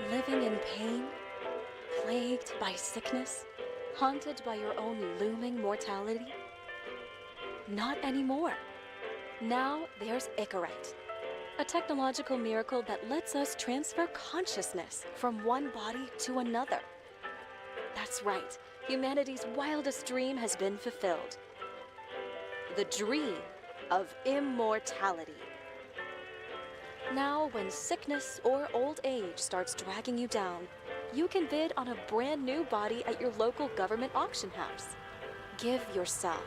Living in pain, plagued by sickness, haunted by your own looming mortality? Not anymore. Now there's Icarite, a technological miracle that lets us transfer consciousness from one body to another. That's right, humanity's wildest dream has been fulfilled. The dream of immortality. Now, when sickness or old age starts dragging you down, you can bid on a brand new body at your local government auction house. Give yourself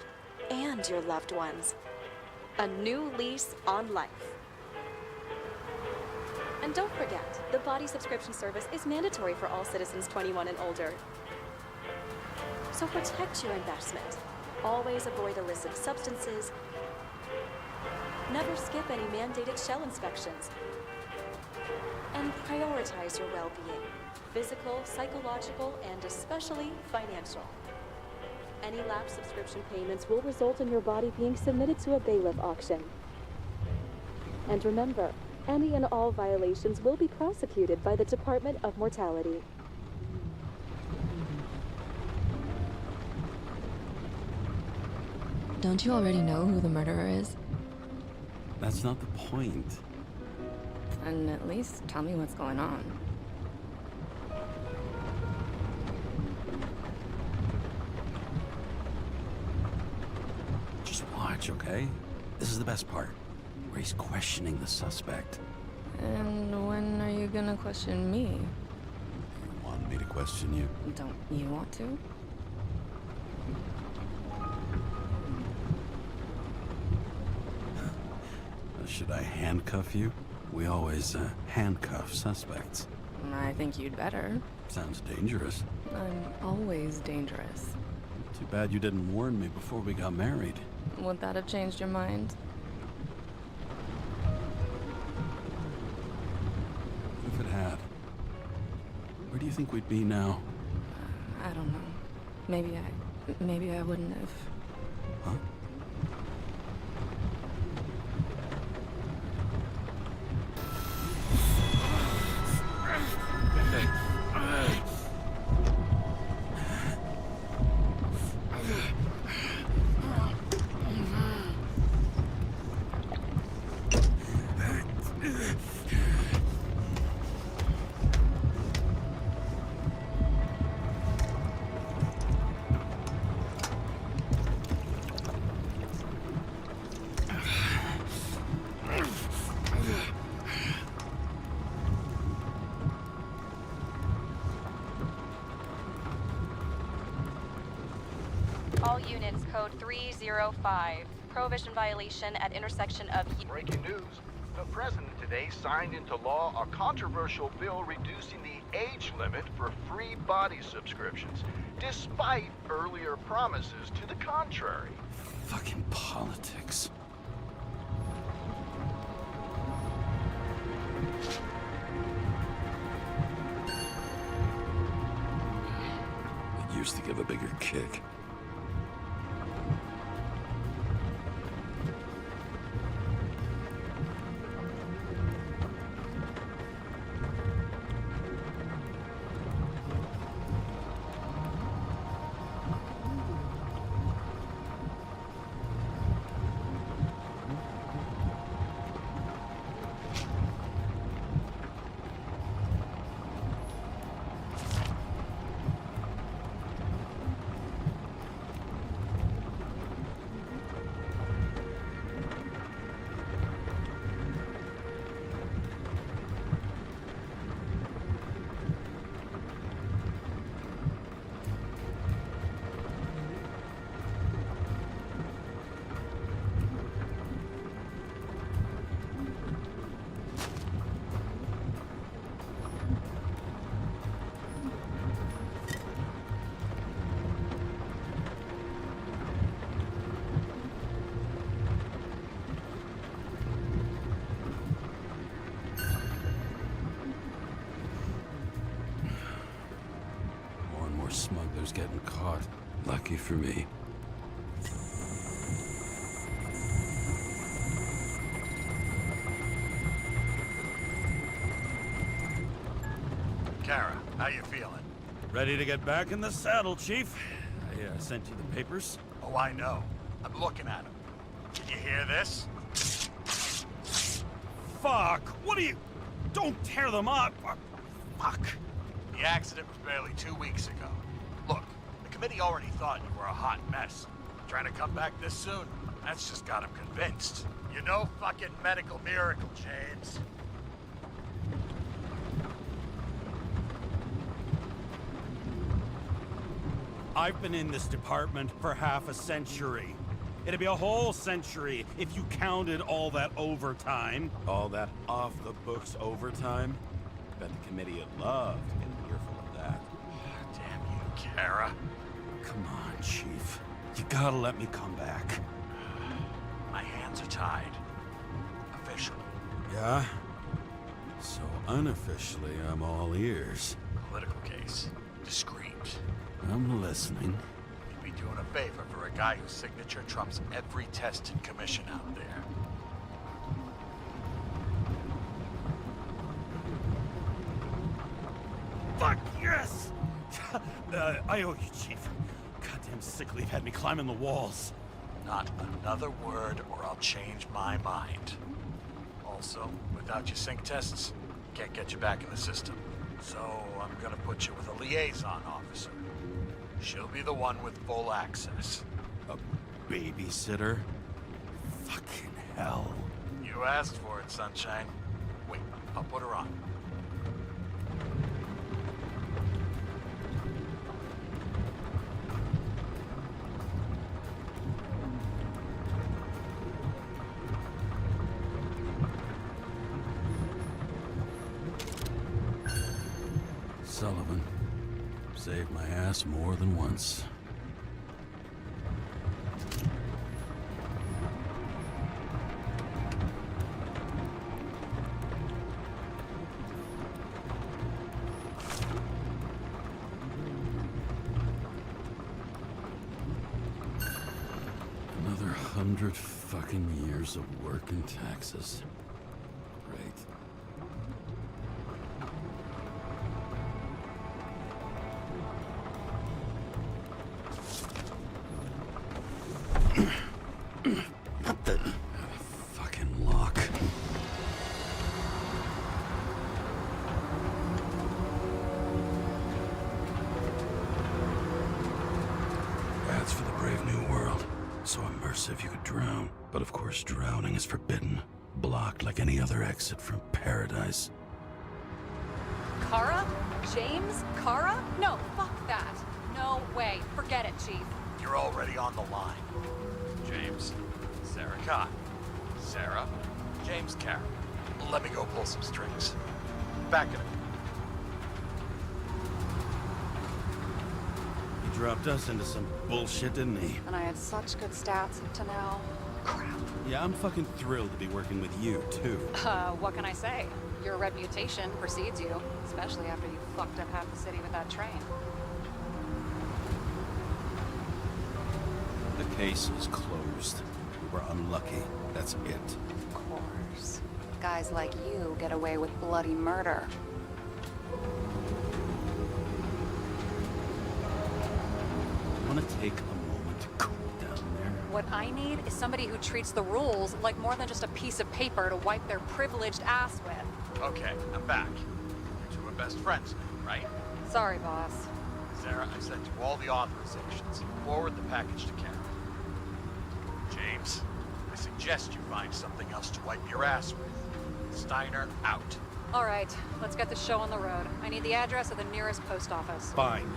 and your loved ones a new lease on life. And don't forget, the body subscription service is mandatory for all citizens 21 and older. So protect your investment. Always avoid illicit substances. Never skip any mandated shell inspections. And prioritize your well-being, physical, psychological, and especially financial. Any lapsed subscription payments will result in your body being submitted to a bailiff auction. And remember, any and all violations will be prosecuted by the Department of Mortality. Don't you already know who the murderer is? That's not the point. And at least tell me what's going on. Just watch, okay? This is the best part, where he's questioning the suspect. And when are you gonna question me? You want me to question you? Don't you want to? Should I handcuff you? We always handcuff suspects. I think you'd better. Sounds dangerous. I'm always dangerous. Too bad you didn't warn me before we got married. Would that have changed your mind? If it had, where do you think we'd be now? I don't know. Maybe I wouldn't have. Huh? All units, code 305. Prohibition violation at intersection of... Breaking news. The president today signed into law a controversial bill reducing the age limit for free body subscriptions, despite earlier promises to the contrary. Fucking politics. It used to give a bigger kick. Smugglers getting caught. Lucky for me. Kara, how you feeling? Ready to get back in the saddle, Chief? I sent you the papers. Oh, I know. I'm looking at them. Can you hear this? Fuck! What are you... Don't tear them up! Fuck! The accident was barely 2 weeks ago. Look, the committee already thought you were a hot mess. Trying to come back this soon? That's just got them convinced. You know fucking medical miracle, James. I've been in this department for half a century. It'd be a whole century if you counted all that overtime. All that off-the-books overtime? Bet the committee would love to get an earful of that. Damn you, Kara. Come on, Chief. You gotta let me come back. My hands are tied. Officially. Yeah? So unofficially, I'm all ears. Political case. Discreet. I'm listening. You'd be doing a favor for a guy whose signature trumps every tested commission out there. Fuck yes! I owe you, Chief. Goddamn sick leave had me climbing the walls. Not another word or I'll change my mind. Also, without your sync tests, can't get you back in the system. So I'm gonna put you with a liaison officer. She'll be the one with full access. A babysitter? Fucking hell. You asked for it, Sunshine. Wait, I'll put her on. Sullivan. Saved my ass more than once. Another 100 fucking years of work and taxes. Great. What the... fucking lock. That's for the brave new world. So immersive you could drown. But of course drowning is forbidden. Blocked like any other exit from paradise. Kara? James? Kara? No, fuck that. No way. Forget it, Chief. You're already on the line. James, Sarah Khan. Sarah, James Kara. Let me go pull some strings. Back at it. He dropped us into some bullshit, didn't he? And I had such good stats up to now. Crap. Yeah, I'm fucking thrilled to be working with you, too. What can I say? Your reputation precedes you, especially after you fucked up half the city with that train. The case is closed. We were unlucky. That's it. Of course. Guys like you get away with bloody murder. Want to take a moment to cool down there? What I need is somebody who treats the rules like more than just a piece of paper to wipe their privileged ass with. Okay, I'm back. You two are best friends now, right? Sorry, boss. Sarah, I sent you all the authorizations. Forward the package to Karen. James, I suggest you find something else to wipe your ass with. Steiner out. All right, let's get the show on the road. I need the address of the nearest post office. Fine.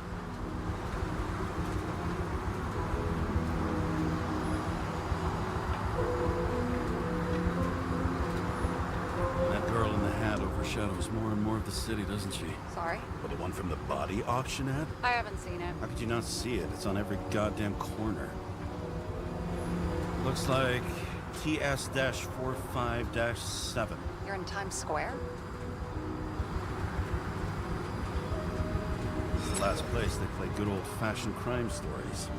That girl in the hat overshadows more and more of the city, doesn't she? Sorry? Well, the one from the body auction ad? I haven't seen it. How could you not see it? It's on every goddamn corner. Looks like TS-45-7. You're in Times Square? This is the last place they play good old-fashioned crime stories.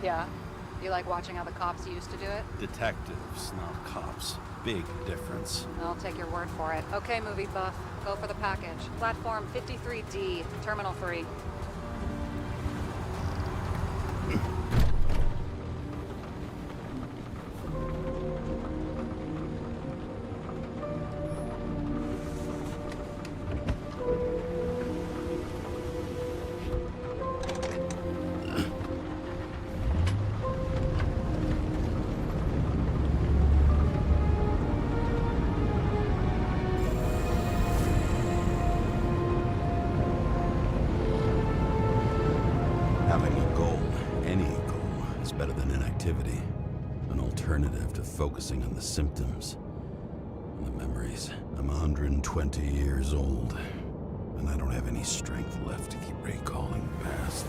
Yeah. You like watching how the cops used to do it? Detectives, not cops. Big difference. I'll take your word for it. Okay, movie buff. Go for the package. Platform 53D, Terminal 3. Having a goal, any goal, is better than inactivity. An alternative to focusing on the symptoms and the memories. I'm 120 years old, and I don't have any strength left to keep recalling the past.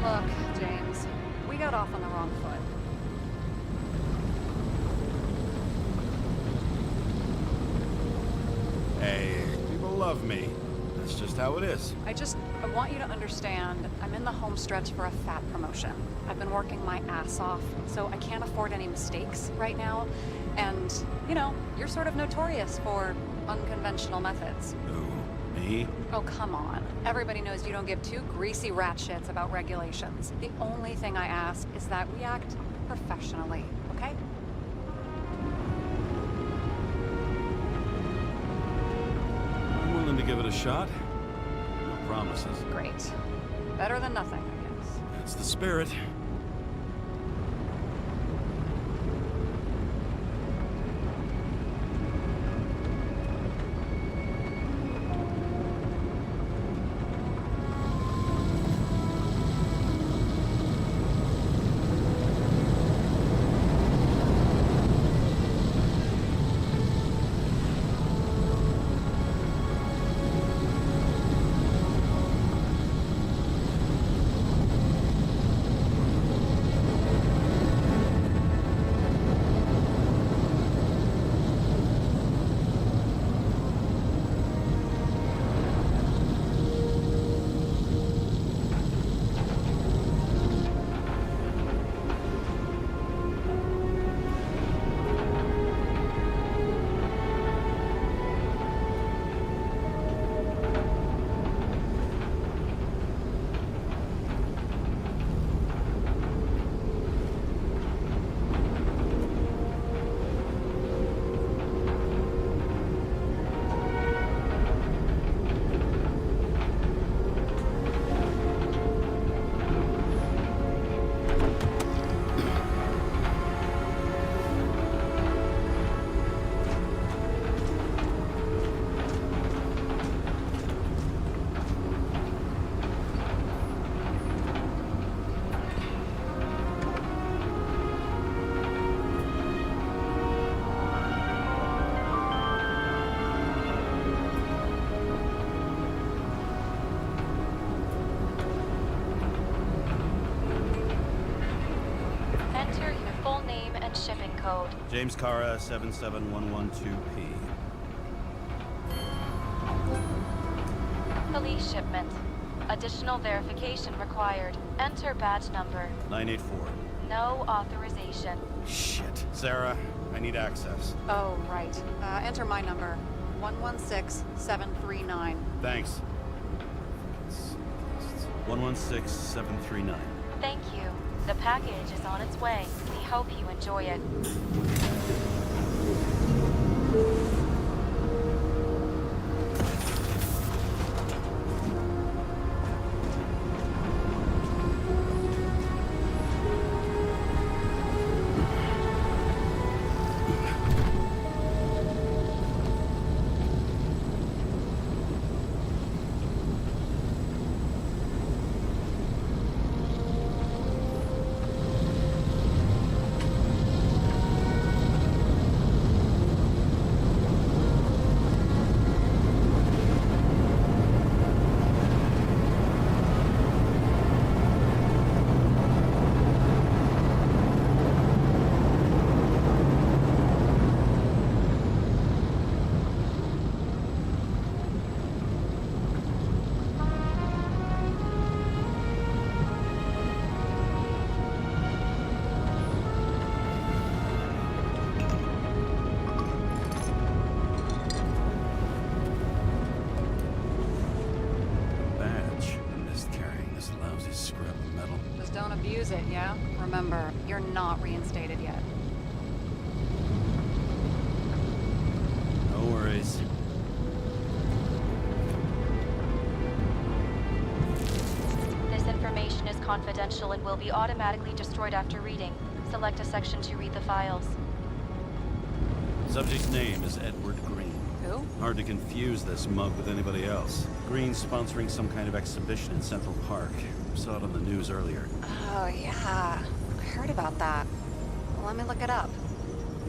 Look, James, we got off on the wrong foot. Hey, people love me. That's just how it is. I want you to understand, I'm in the home stretch for a fat promotion. I've been working my ass off, so I can't afford any mistakes right now. And, you know, you're sort of notorious for unconventional methods. Who? Me? Oh, come on. Everybody knows you don't give two greasy rat shits about regulations. The only thing I ask is that we act professionally, okay? I'm willing to give it a shot. No promises. Great. Better than nothing, I guess. That's the spirit. Shipping code. James Cara 77112P. Police shipment. Additional verification required. Enter badge number. 984. No authorization. Shit. Sarah, I need access. Oh, right. Enter my number. 116739. Thanks. 116739. Thank you. The package is on its way. We hope you enjoy it. Just don't abuse it, yeah? Remember, you're not reinstated yet. No worries. This information is confidential and will be automatically destroyed after reading. Select a section to read the files. Subject's name is Edward Green. Who? Hard to confuse this mug with anybody else. Green's sponsoring some kind of exhibition in Central Park. Saw it on the news earlier. Oh, yeah. I heard about that. Well, let me look it up.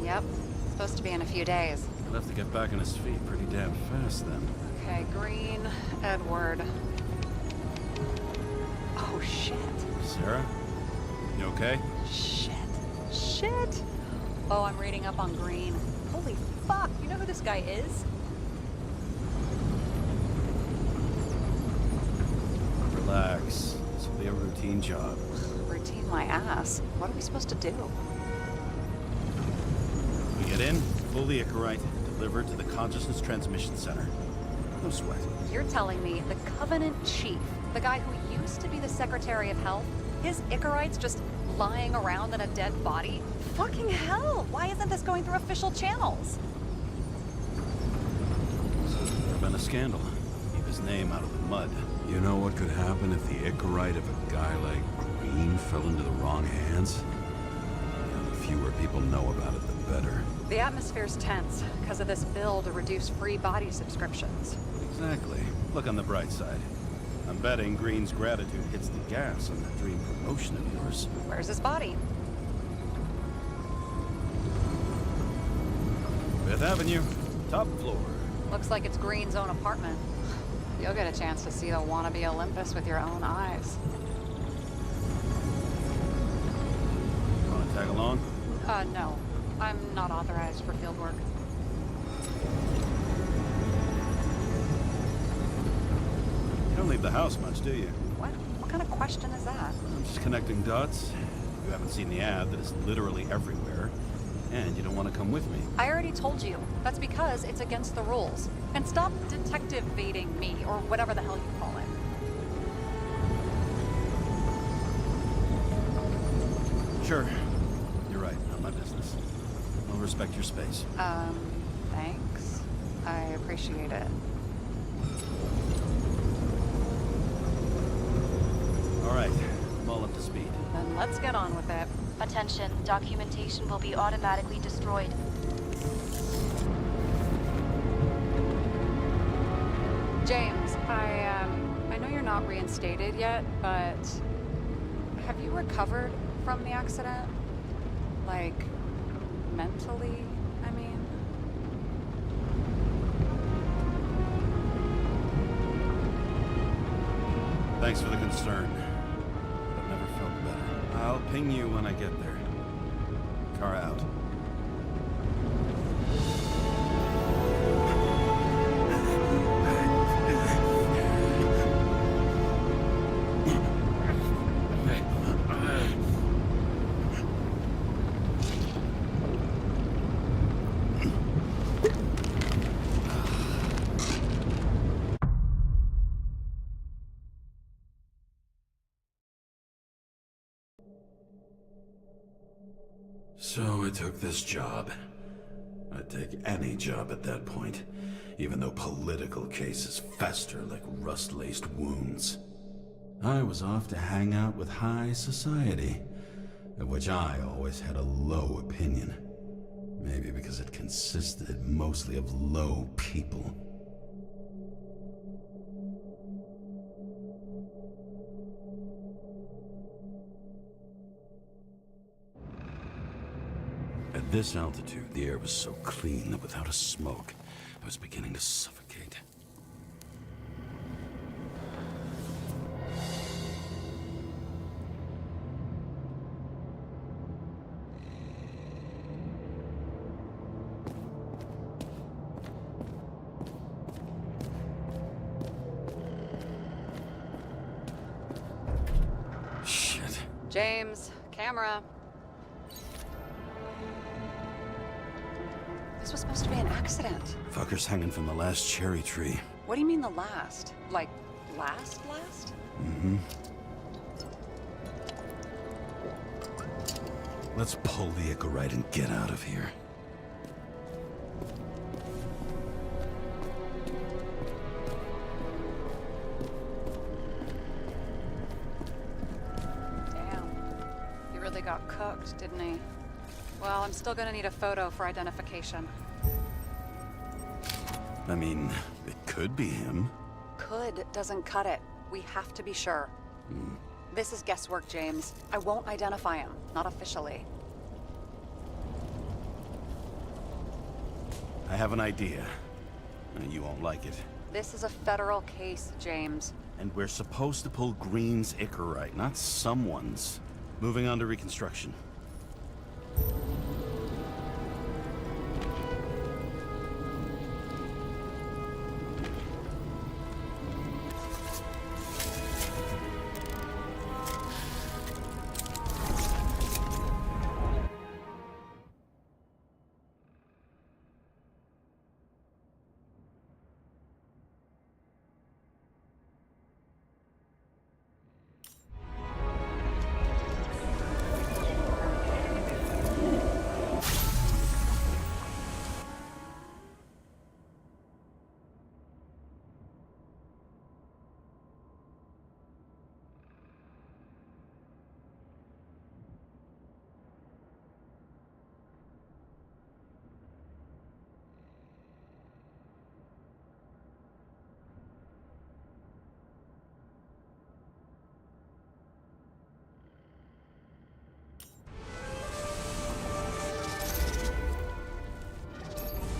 Yep. Supposed to be in a few days. He'll have to get back on his feet pretty damn fast then. Okay, Green, Edward. Oh, shit. Sarah? You okay? Shit. Oh, I'm reading up on Green. Holy fuck, you know who this guy is? Relax. This will be a routine job. Routine my ass. What are we supposed to do? We get in, pull the Icarite, deliver to the Consciousness Transmission Center. No sweat. You're telling me the Covenant Chief, the guy who used to be the Secretary of Health, his Icarite's just lying around in a dead body? Fucking hell! Why isn't this going through official channels? There's been a scandal. Keep his name out of the mud. You know what could happen if the Icarite of a guy like Green fell into the wrong hands? And the fewer people know about it, the better. The atmosphere's tense because of this bill to reduce free body subscriptions. Exactly. Look on the bright side. I'm betting Green's gratitude hits the gas on that dream promotion of yours. Where's his body? Fifth Avenue, top floor. Looks like it's Green's own apartment. You'll get a chance to see the wannabe Olympus with your own eyes. Want to tag along? No. I'm not authorized for field work. You don't leave the house much, do you? What? What kind of question is that? I'm just connecting dots. You haven't seen the ad that is literally everywhere. And you don't want to come with me. I already told you. That's because it's against the rules. And stop detective-baiting me, or whatever the hell you call it. Sure. You're right. Not my business. I'll respect your space. Thanks. I appreciate it. All right. I'm all up to speed. Then let's get on with it. Attention, documentation will be automatically destroyed. James, I know you're not reinstated yet, but have you recovered from the accident? Like, mentally, I mean? Thanks for the concern. I've never felt better. I'll ping you when I get there. Car out. So I took this job. I'd take any job at that point, even though political cases fester like rust-laced wounds. I was off to hang out with high society, of which I always had a low opinion. Maybe because it consisted mostly of low people. At this altitude, the air was so clean that without a smoke, I was beginning to suffocate. Shit. James, camera. This was supposed to be an accident. Fucker's hanging from the last cherry tree. What do you mean the last? Like, last? Mm-hmm. Let's pull the Icarite and get out of here. Damn. He really got cooked, didn't he? Well, I'm still gonna need a photo for identification. I mean, it could be him. Could doesn't cut it. We have to be sure. This is guesswork, James. I won't identify him. Not officially. I have an idea. You won't like it. This is a federal case, James. And we're supposed to pull Green's Icarite, not someone's. Moving on to reconstruction.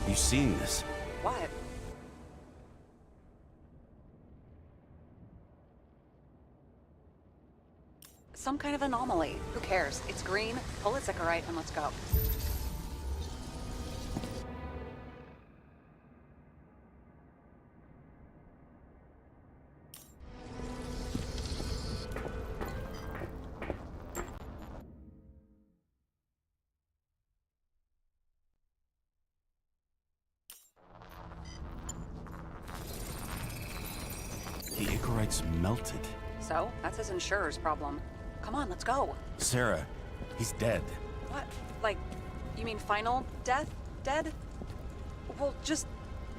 You seeing this? What? Some kind of anomaly. Who cares? It's green. Pull its Icarite and let's go. The Icarite's melted. So, that's his insurer's problem. Come on, let's go. Sarah, he's dead. What? Like, you mean final death? Dead? Well, just...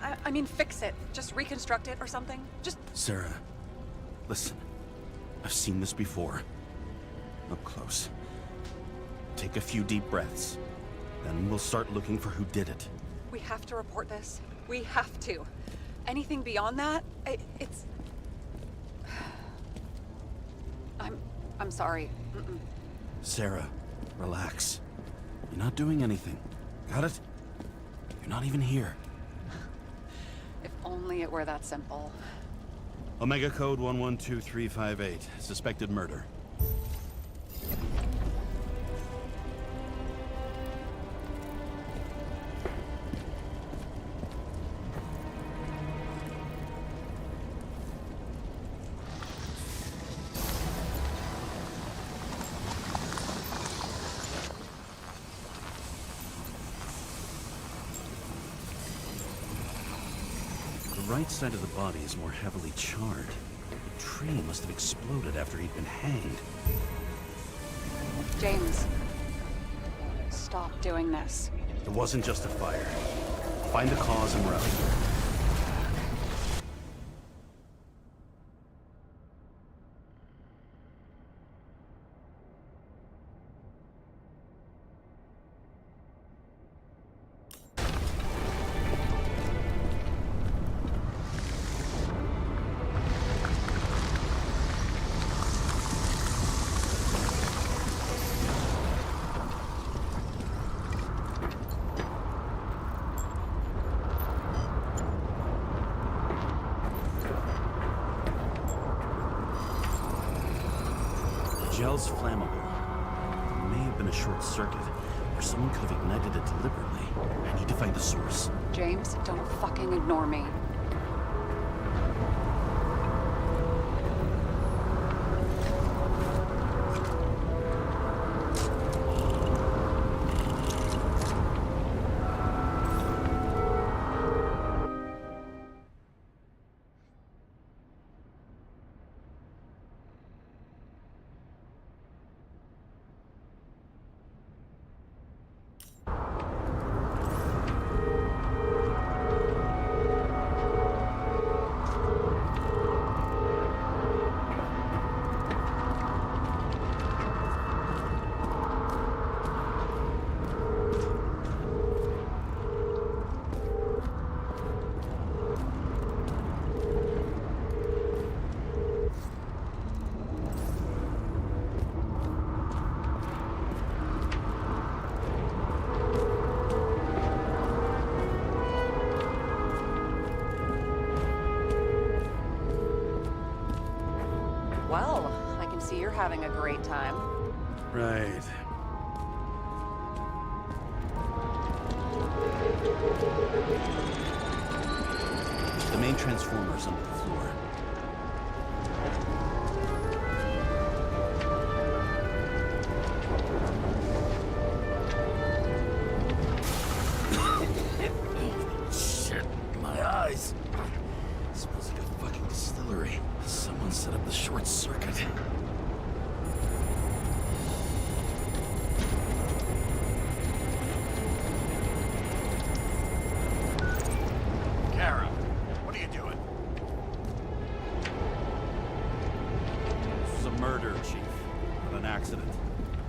I mean, fix it. Just reconstruct it or something. Just... Sarah, listen. I've seen this before. Up close. Take a few deep breaths. Then we'll start looking for who did it. We have to report this. We have to. Anything beyond that, it's... I'm sorry. Mm-mm. Sarah, relax. You're not doing anything. Got it? You're not even here. If only it were that simple. Omega Code 112358. Suspected murder. The right side of the body is more heavily charred. The tree must have exploded after he'd been hanged. James. Stop doing this. It wasn't just a fire. Find the cause and rally. Gel's flammable. There may have been a short circuit, or someone could have ignited it deliberately. I need to find the source. James, don't fucking ignore me. having a great time. Right. The main transformer's under the floor. Shit, my eyes. It smells like a fucking distillery. Someone set up the short circuit. Kara, what are you doing? This is a murder, Chief. Not an accident.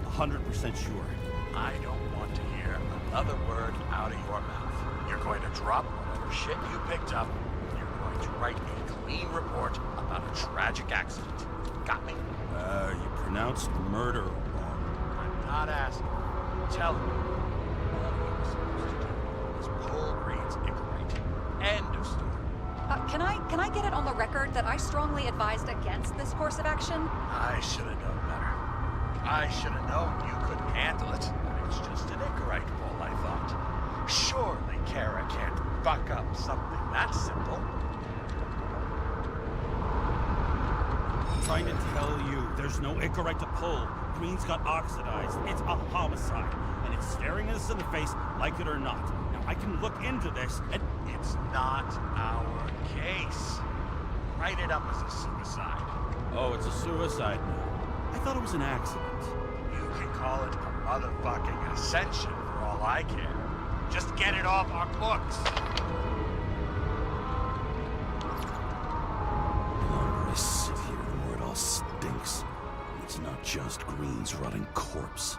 100% sure. I don't want to hear another word out of your mouth. You're going to drop whatever shit you picked up. You're going to write a clean report about a tragic accident. Got me? You pronounced murder wrong. I'm not asking. Tell me. All you were supposed to do was pull Green's Icarite. End of story. Can I get it on the record that I strongly advised against this course of action? I should have known better. I should have known you couldn't handle it. It's just an Icarite ball, I thought. Surely Kara can't fuck up something that simple. I'm trying to tell you, there's no Icarite to pull. Green's got oxidized. It's a homicide. And it's staring us in the face, like it or not. Now, I can look into this, and It's not our case. Write it up as a suicide. oh, it's a suicide now. I thought it was an accident. You can call it a motherfucking ascension for all I care. Just get it off our books. The longer I sit here, the more it all stinks. It's not just Green's rotting corpse.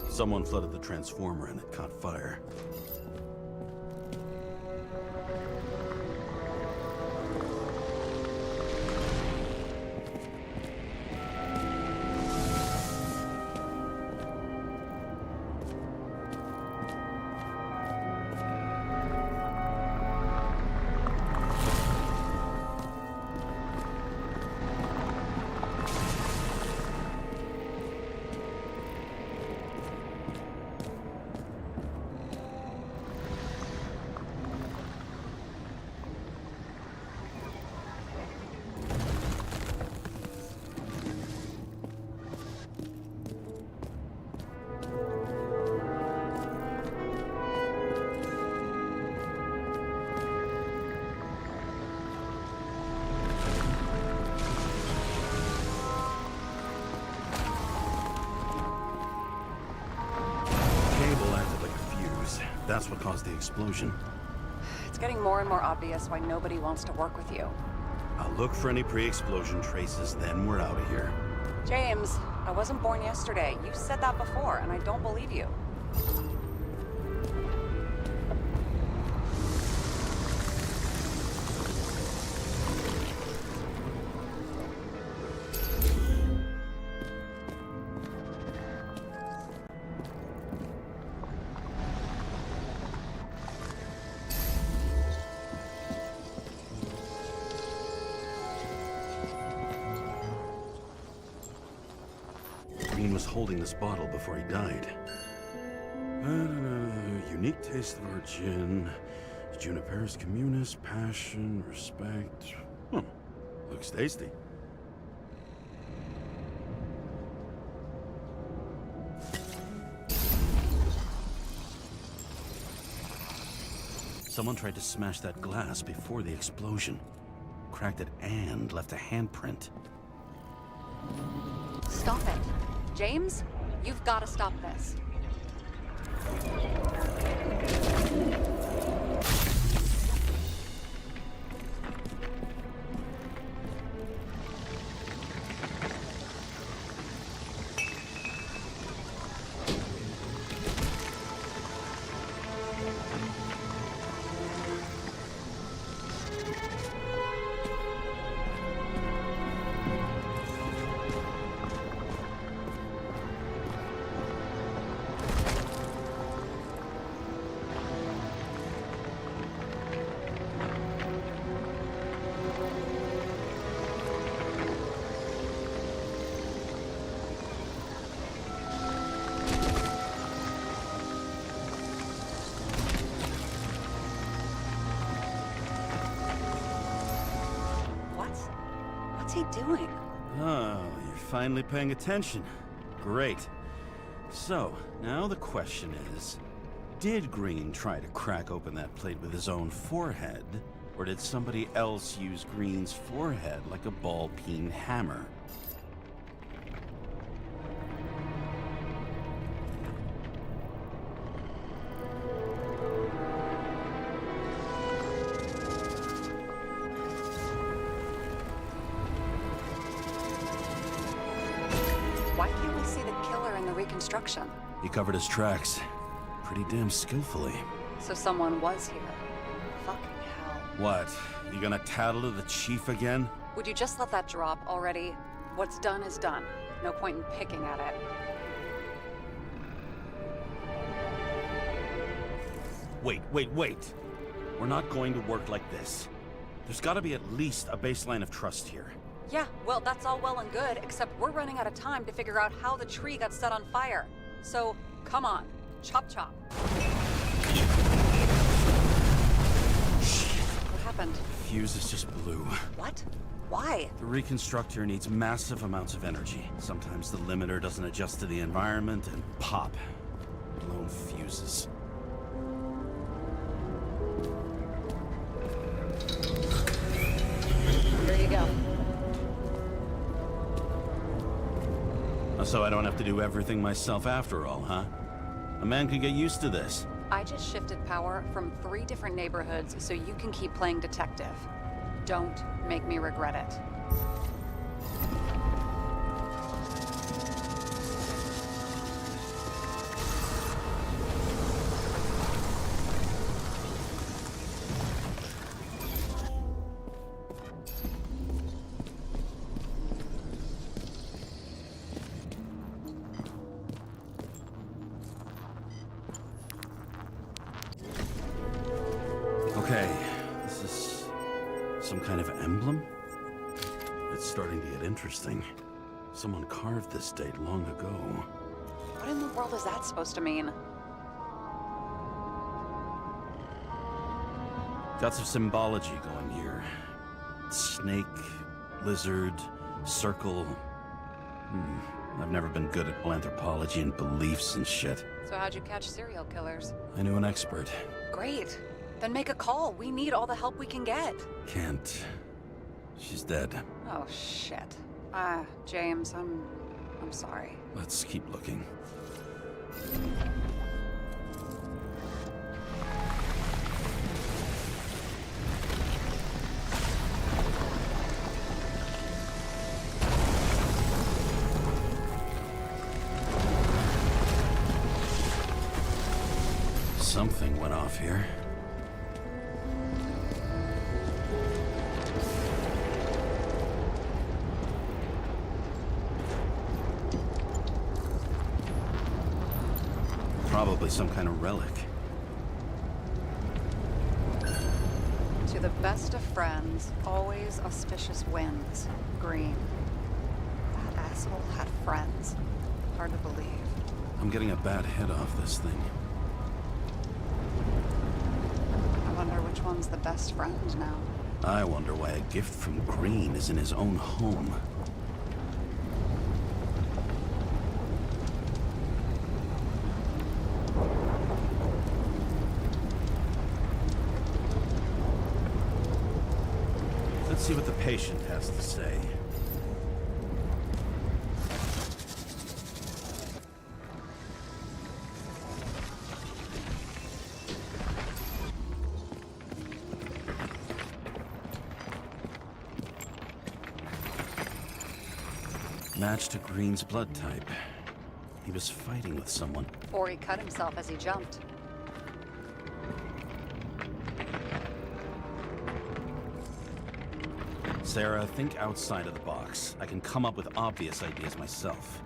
Someone flooded the transformer and it caught fire. That's what caused the explosion. It's getting more and more obvious why nobody wants to work with you. I'll look for any pre-explosion traces, then we're out of here. James, I wasn't born yesterday. You said that before, and I don't believe you. Green was holding this bottle before he died. Unique taste of our gin. Juniperus communis, passion, respect. Looks tasty. Someone tried to smash that glass before the explosion. Cracked it and left a handprint. Stop it. James, you've got to stop this. What's he doing? Oh, you're finally paying attention. Great. So, now the question is, did Green try to crack open that plate with his own forehead? Or did somebody else use Green's forehead like a ball-peen hammer? Why can't we see the killer in the reconstruction? He covered his tracks pretty damn skillfully. So someone was here. Fucking hell. What? You gonna tattle to the chief again? Would you just let that drop already? What's done is done. No point in picking at it. Wait. We're not going to work like this. There's gotta be at least a baseline of trust here. Yeah, well, that's all well and good, except we're running out of time to figure out how the tree got set on fire. So, come on. Chop chop. What happened? Fuses just blew. What? Why? The reconstructor needs massive amounts of energy. Sometimes the limiter doesn't adjust to the environment and pop. Blown fuses. Here you go. So I don't have to do everything myself after all, huh? A man could get used to this. I just shifted power from 3 different neighborhoods so you can keep playing detective. Don't make me regret it. Okay, this is some kind of emblem? It's starting to get interesting. Someone carved this date long ago. What in the world is that supposed to mean? Got some symbology going here. Snake, lizard, circle. I've never been good at anthropology and beliefs and shit. So how'd you catch serial killers? I knew an expert. Great. Then make a call. We need all the help we can get. Can't. She's dead. Oh, shit. James, I'm sorry. Let's keep looking. Something went off here. Probably some kind of relic. To the best of friends, always auspicious winds. Green. That asshole had friends. Hard to believe. I'm getting a bad hit off this thing. I wonder which one's the best friend now. I wonder why a gift from Green is in his own home. Let's see what the patient has to say. match to Green's blood type. He was fighting with someone. Or he cut himself as he jumped. Sarah, think outside of the box. I can come up with obvious ideas myself.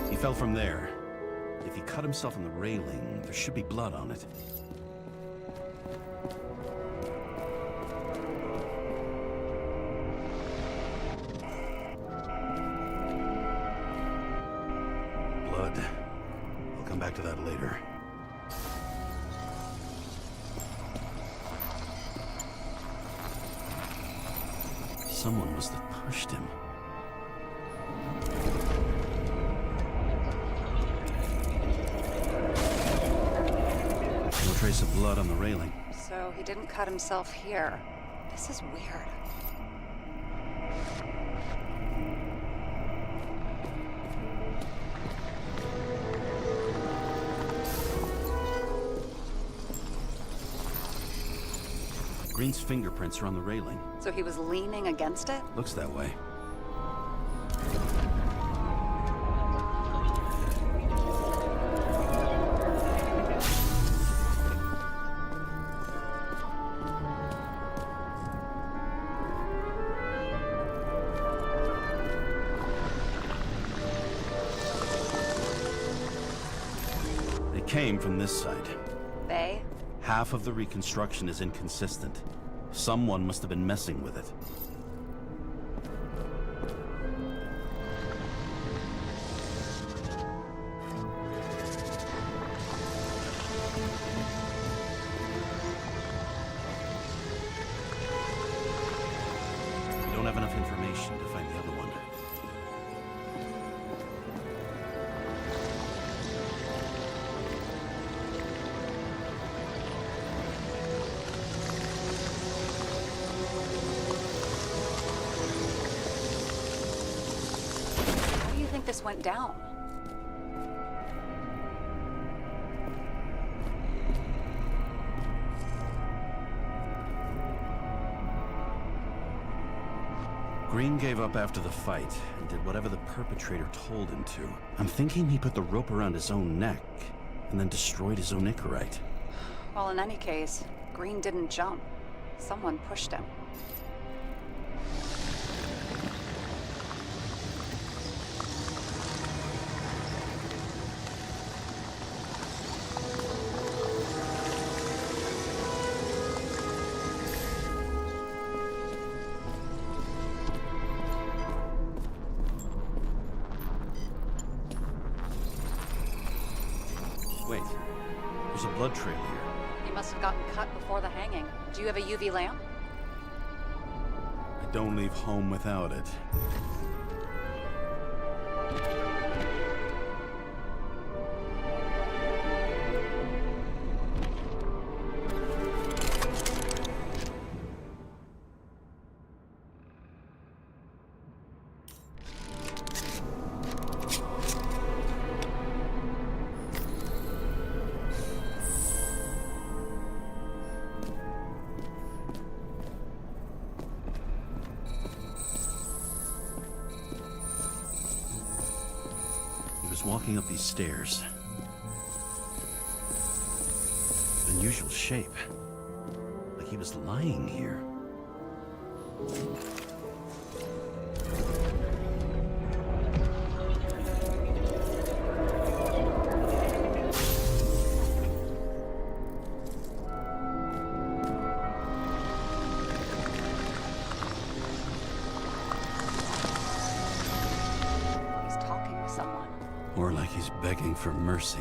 He fell from there. If he cut himself on the railing, there should be blood on it. Blood. I'll come back to that later. Someone must have pushed him. No trace of blood on the railing. So he didn't cut himself here. This is weird. Green's fingerprints are on the railing. So he was leaning against it? Looks that way. They came from this side. They? Half of the reconstruction is inconsistent. Someone must have been messing with it. We don't have enough information to find the other one. How do you think this went down? Green gave up after the fight and did whatever the perpetrator told him to. I'm thinking he put the rope around his own neck and then destroyed his own Icarite. Well, in any case, Green didn't jump. Someone pushed him. Wait, there's a blood trail here. He must have gotten cut before the hanging. Do you have a UV lamp? I don't leave home without it. He was walking up these stairs. Unusual shape. Like he was lying here. He's talking with someone. Or like he's begging for mercy.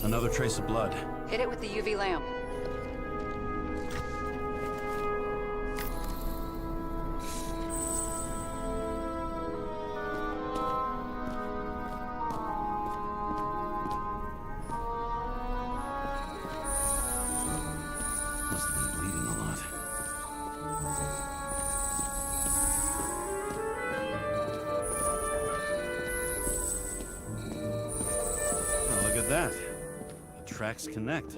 Another trace of blood. Hit it with the UV lamp. Must have been bleeding a lot. Oh, look at that. The tracks connect.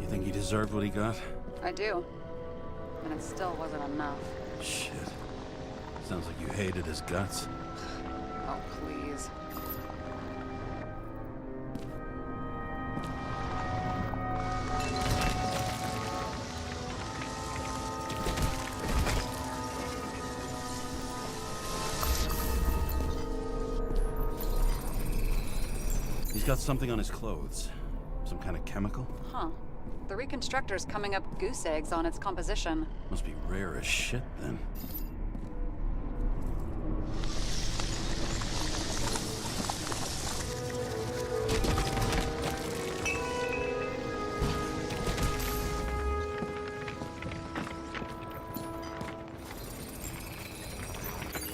You think he deserved what he got? I do. And it still wasn't enough. Shit. Sounds like you hated his guts. Oh, please. He's got something on his clothes. Some kind of chemical? Huh. The Reconstructor's coming up goose eggs on its composition. Must be rare as shit, then.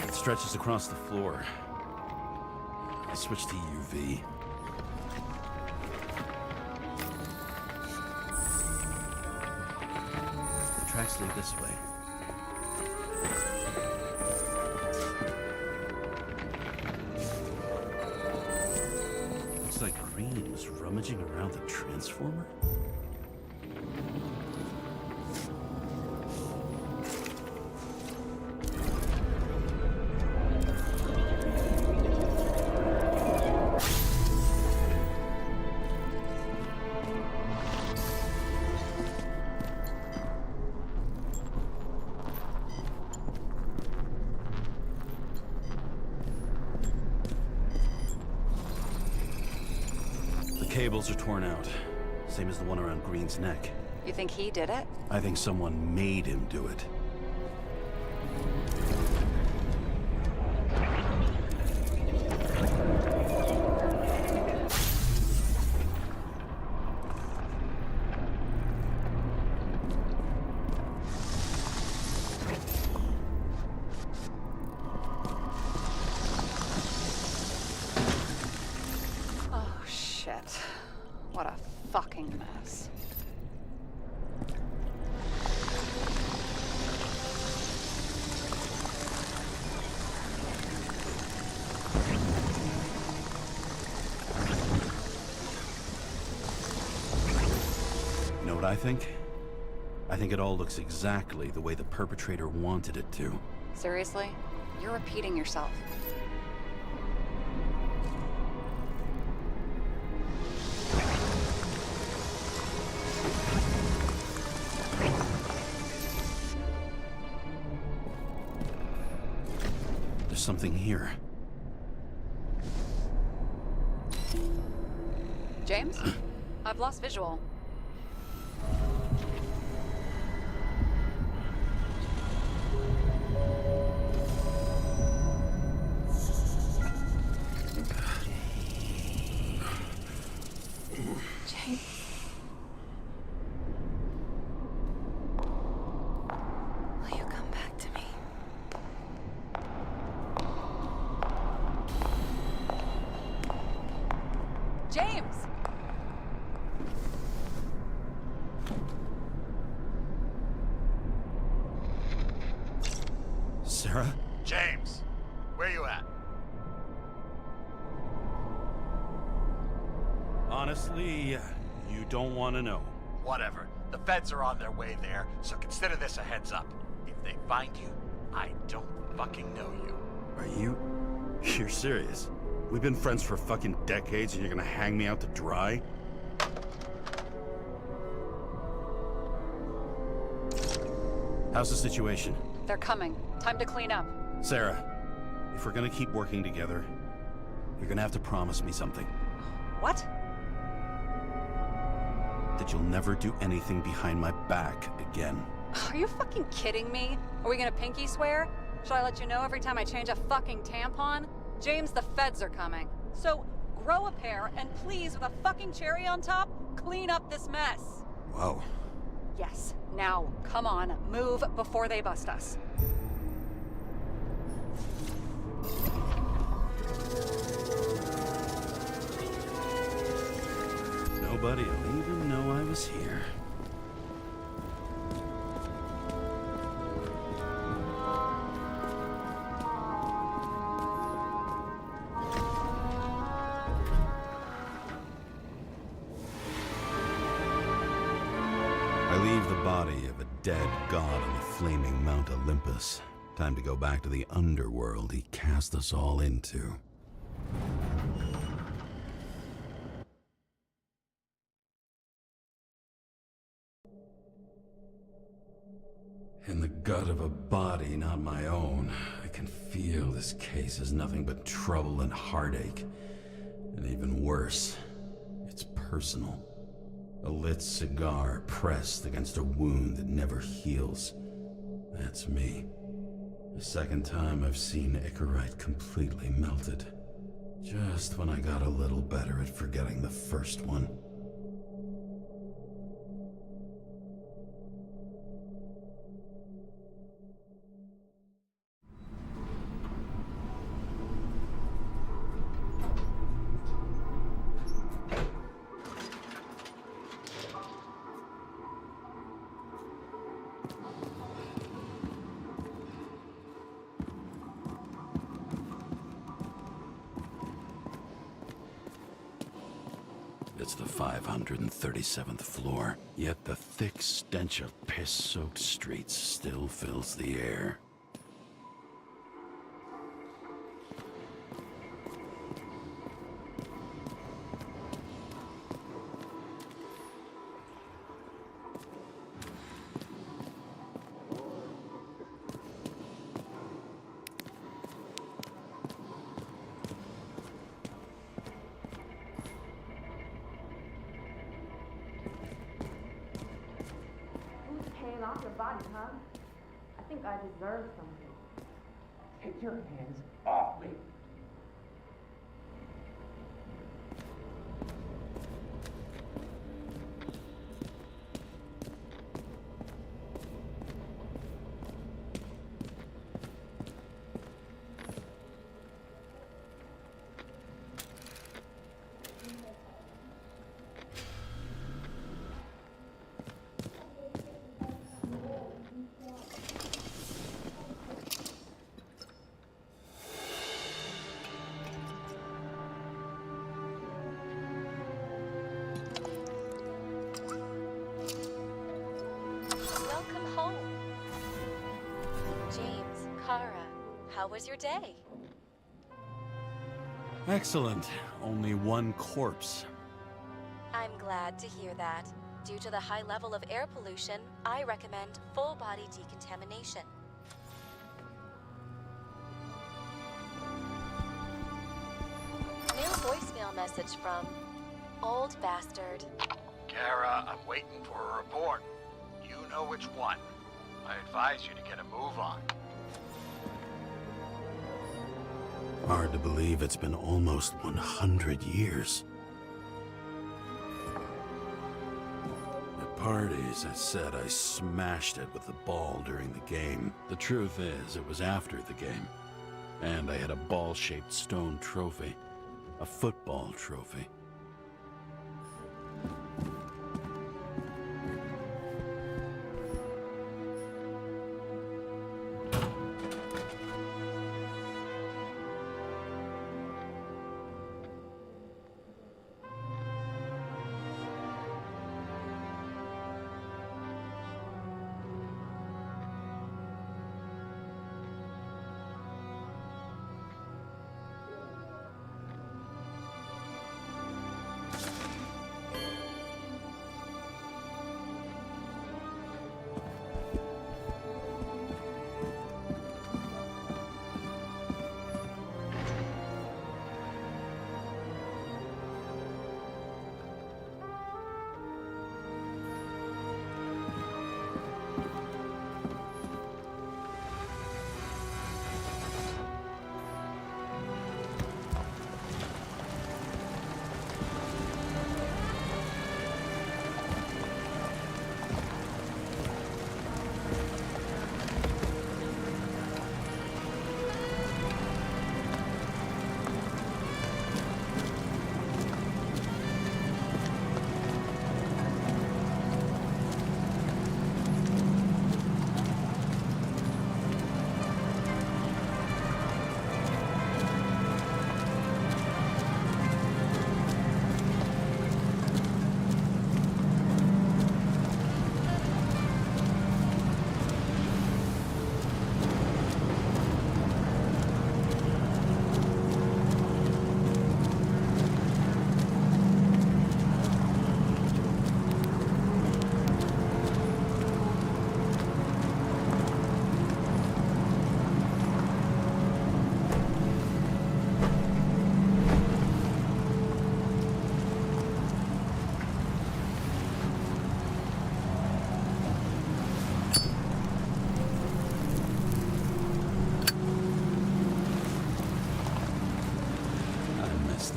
It stretches across the floor. I'll switch to UV. The tracks lead this way. Looks like Green was rummaging around the transformer. Cables are torn out. Same as the one around Green's neck. You think he did it? I think someone made him do it. Oh, shit. What a fucking mess. You know what I think? I think it all looks exactly the way the perpetrator wanted it to. Seriously? You're repeating yourself. There's something here. James? I've lost visual. James. Will you come back to me? James! Sarah? James, where you at? Honestly, you don't want to know. Whatever. The feds are on their way there, so consider this a heads up. If they find you, I don't fucking know you. Are you... You're serious? We've been friends for fucking decades and you're gonna hang me out to dry? How's the situation? They're coming. Time to clean up. Sarah, if we're gonna keep working together, you're gonna have to promise me something. What? That you'll never do anything behind my back again. Are you fucking kidding me? Are we gonna pinky swear? Should I let you know every time I change a fucking tampon? James, the feds are coming. So, grow a pair, and please, with a fucking cherry on top, clean up this mess. Whoa. Yes. Now, come on, move before they bust us. Nobody will even know I was here. I leave the body of a dead god on the flaming Mount Olympus. Time to go back to the underworld he cast us all into. In the gut of a body not my own, I can feel this case is nothing but trouble and heartache. And even worse, it's personal. A lit cigar pressed against a wound that never heals. That's me. The second time I've seen Icarite completely melted. Just when I got a little better at forgetting the first one. It's the 537th floor, yet the thick stench of piss-soaked streets still fills the air. Paying off your body, huh? I think I deserve something. Take your hands off me. Welcome home. James, Kara, how was your day? Excellent. Only one corpse. I'm glad to hear that. Due to the high level of air pollution, I recommend full body decontamination. New voicemail message from Old Bastard. Kara, I'm waiting for a report. You know which one. I advise you to get a move on. Hard to believe it's been almost 100 years. At parties, I said I smashed it with the ball during the game. The truth is, it was after the game. And I had a ball-shaped stone trophy. A football trophy.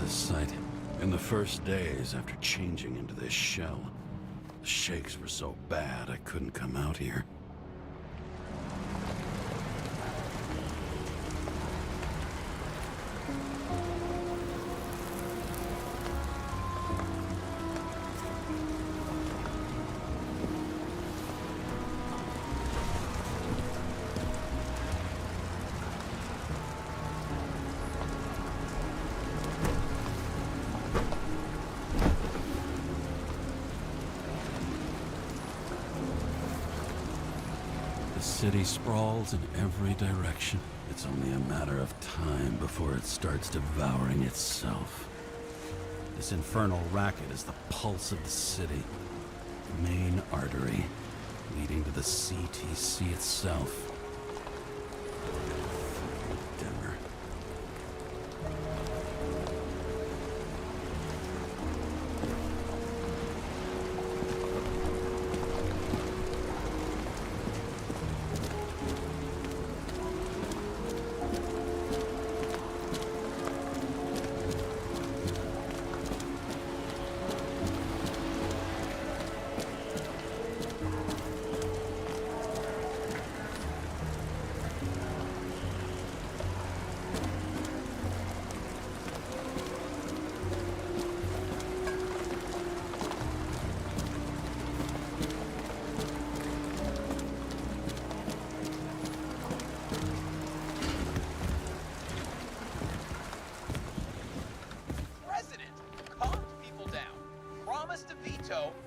this site. In the first days after changing into this shell, the shakes were so bad I couldn't come out here. The city sprawls in every direction. It's only a matter of time before it starts devouring itself. This infernal racket is the pulse of the city, the main artery leading to the CTC itself. Dimmer.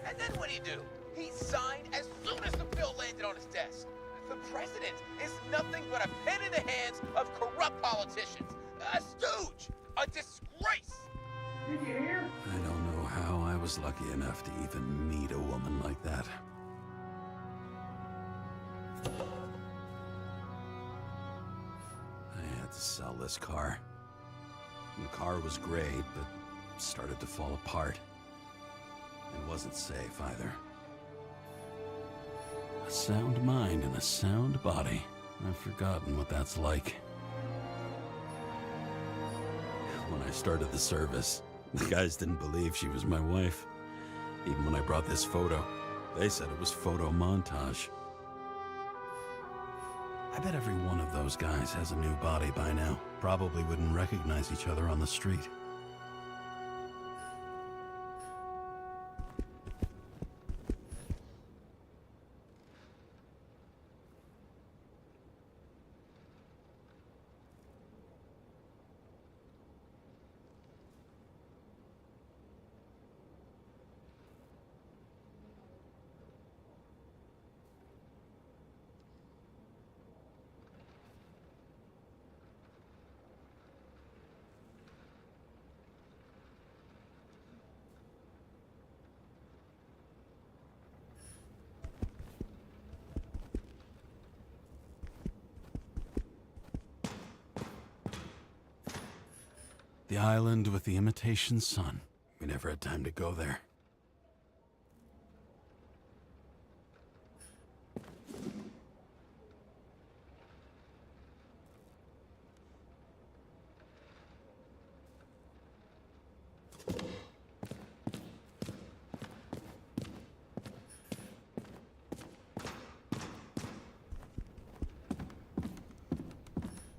And then what'd he do? He signed as soon as the bill landed on his desk. The president is nothing but a pen in the hands of corrupt politicians. A stooge! A disgrace! Did you hear? I don't know how I was lucky enough to even meet a woman like that. I had to sell this car. The car was great, but started to fall apart. It wasn't safe either. A sound mind and a sound body. I've forgotten what that's like. When I started the service, the guys didn't believe she was my wife. Even when I brought this photo, they said it was photo montage. I bet every one of those guys has a new body by now. Probably wouldn't recognize each other on the street. The island with the imitation sun. We never had time to go there.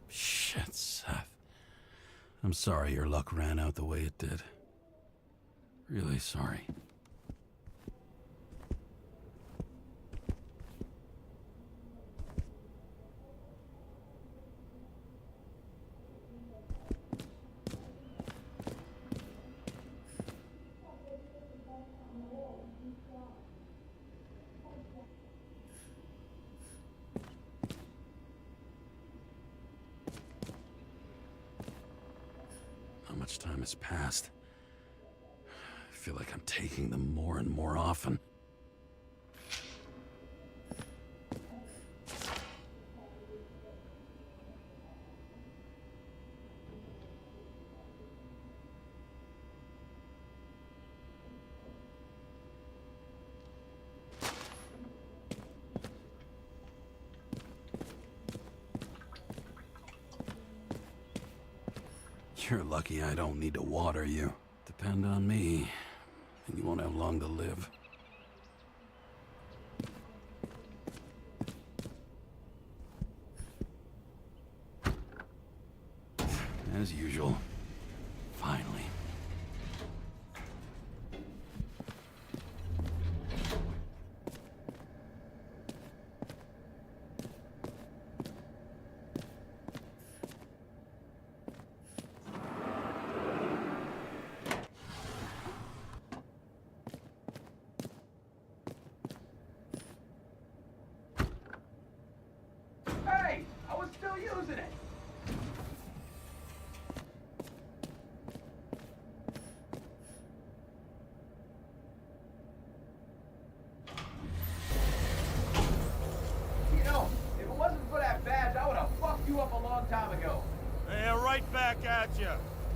Shit, Seth. I'm sorry your luck ran out the way it did. Really sorry. Much time has passed. I feel like I'm taking them more and more often. You're lucky I don't need to water you. Depend on me, and you won't have long to live. As usual. Finally. Hey, I was still using it. You know, if it wasn't for that badge, I would have fucked you up a long time ago. Yeah, right back at you.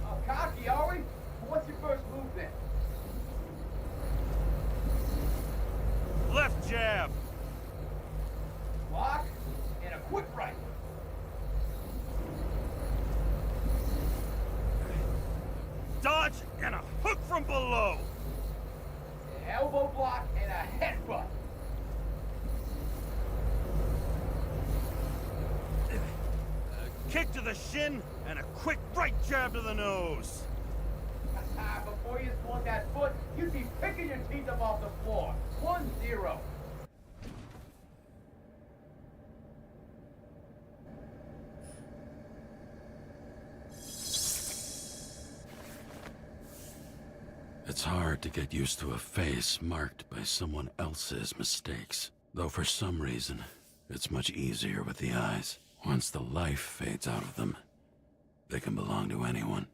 Oh, cocky, are we? Well, what's your first move then? Left jab. Block and a quick right. Dodge and a hook from below. Elbow block and a headbutt. Kick to the shin and a quick right jab to the nose. Before you swung that foot, you'd be picking your teeth up off the floor. 1-0. It's hard to get used to a face marked by someone else's mistakes. Though for some reason, it's much easier with the eyes. Once the life fades out of them, they can belong to anyone.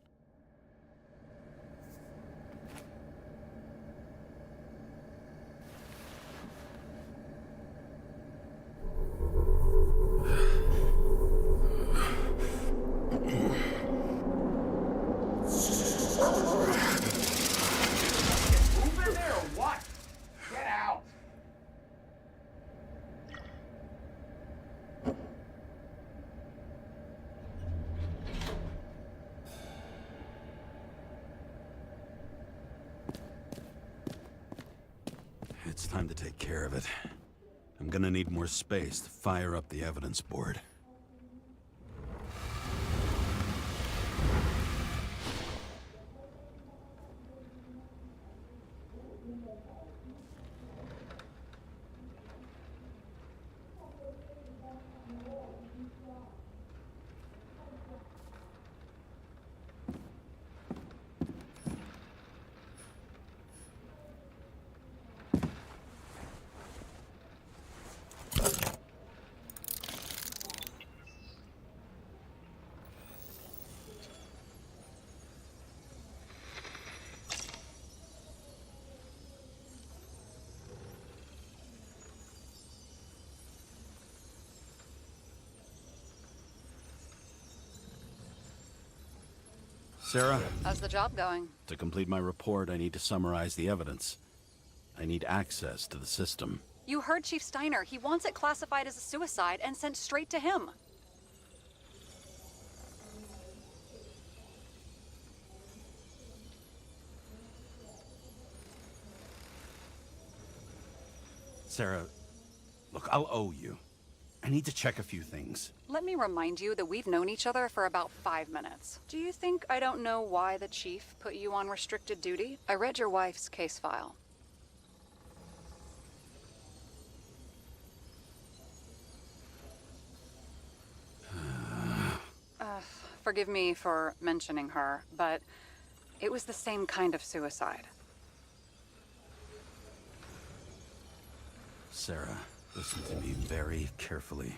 Move in there or what? Get out. It's time to take care of it. I'm gonna need more space to fire up the evidence board. Sarah, How's the job going? to complete my report, I need to summarize the evidence. I need access to the system. You heard Chief Steiner. He wants it classified as a suicide and sent straight to him. Sarah, look, I'll owe you. I need to check a few things. Let me remind you that we've known each other for about 5 minutes. Do you think I don't know why the chief put you on restricted duty? I read your wife's case file. Forgive me for mentioning her, but it was the same kind of suicide. Sarah, listen to me very carefully.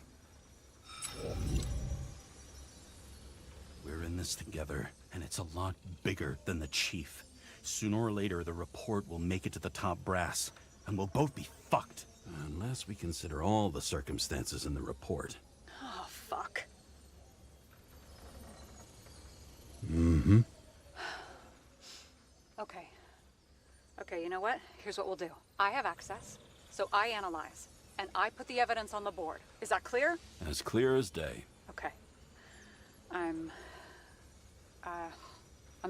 We're in this together, and it's a lot bigger than the chief. Sooner or later, the report will make it to the top brass, and we'll both be fucked. Unless we consider all the circumstances in the report. Oh, fuck. Mm-hmm. Okay, you know what? Here's what we'll do. I have access, so I analyze, and I put the evidence on the board. Is that clear? As clear as day. Okay. I'm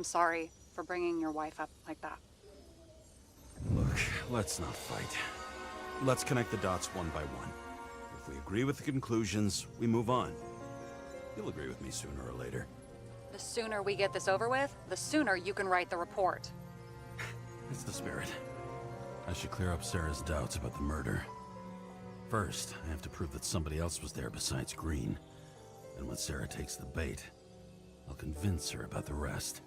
I'm sorry for bringing your wife up like that. Look, let's not fight. Let's connect the dots one by one. If we agree with the conclusions, we move on. You'll agree with me sooner or later. The sooner we get this over with, the sooner you can write the report. It's the spirit. I should clear up Sarah's doubts about the murder. First, I have to prove that somebody else was there besides Green. And when Sarah takes the bait, I'll convince her about the rest.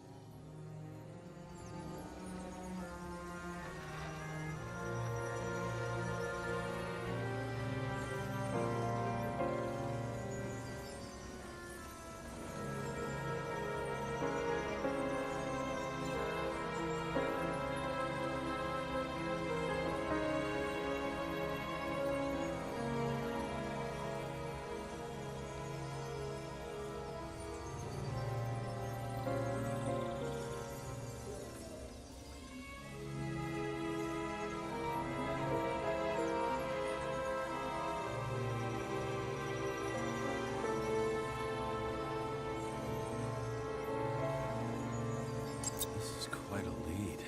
This is quite a lead.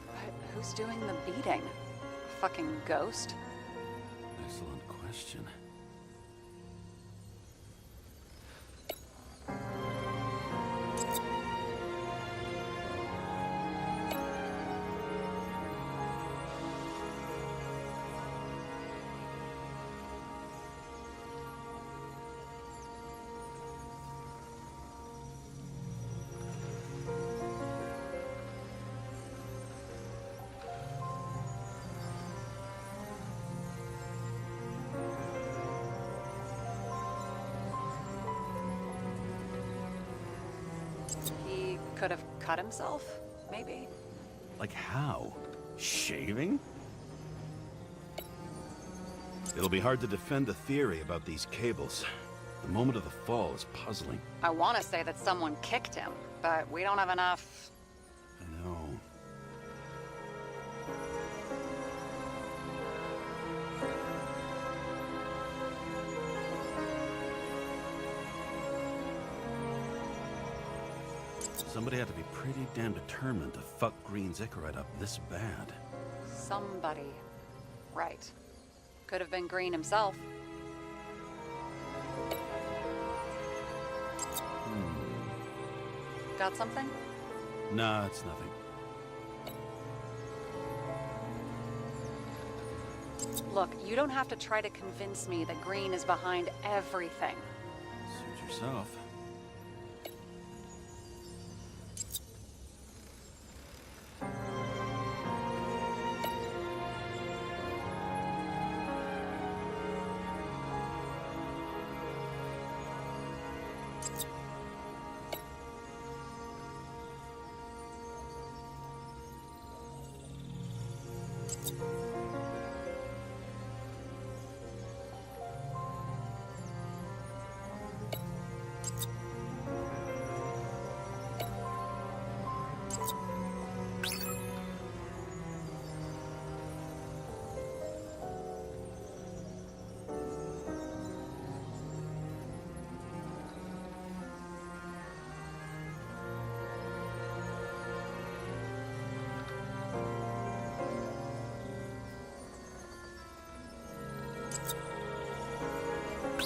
But who's doing the beating? A fucking ghost? Excellent question. He could have cut himself, maybe. Like how? Shaving? It'll be hard to defend the theory about these cables. The moment of the fall is puzzling. I want to say that someone kicked him, but we don't have enough. I know. Somebody had to be pretty damn determined to fuck Green's Icarite up this bad. Somebody. Right. Could have been Green himself. Got something? Nah, it's nothing. Look, you don't have to try to convince me that Green is behind everything. Suit yourself.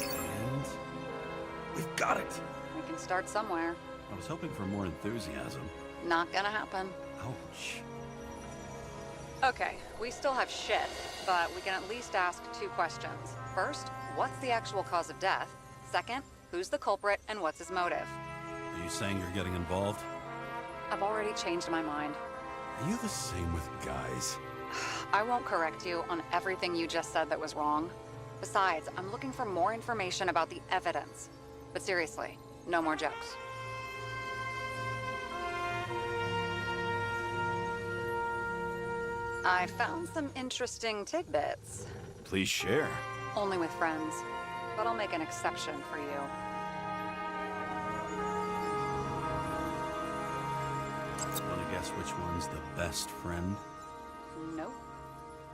And we've got it. We can start somewhere. I was hoping for more enthusiasm. Not gonna happen. Ouch. Okay, we still have shit, but we can at least ask 2 questions. First, what's the actual cause of death? Second, who's the culprit and what's his motive? Are you saying you're getting involved? I've already changed my mind. Are you the same with guys? I won't correct you on everything you just said that was wrong. Besides, I'm looking for more information about the evidence. But seriously, no more jokes. I found some interesting tidbits. Please share. Only with friends. But I'll make an exception for you. Want to guess which one's the best friend? Nope.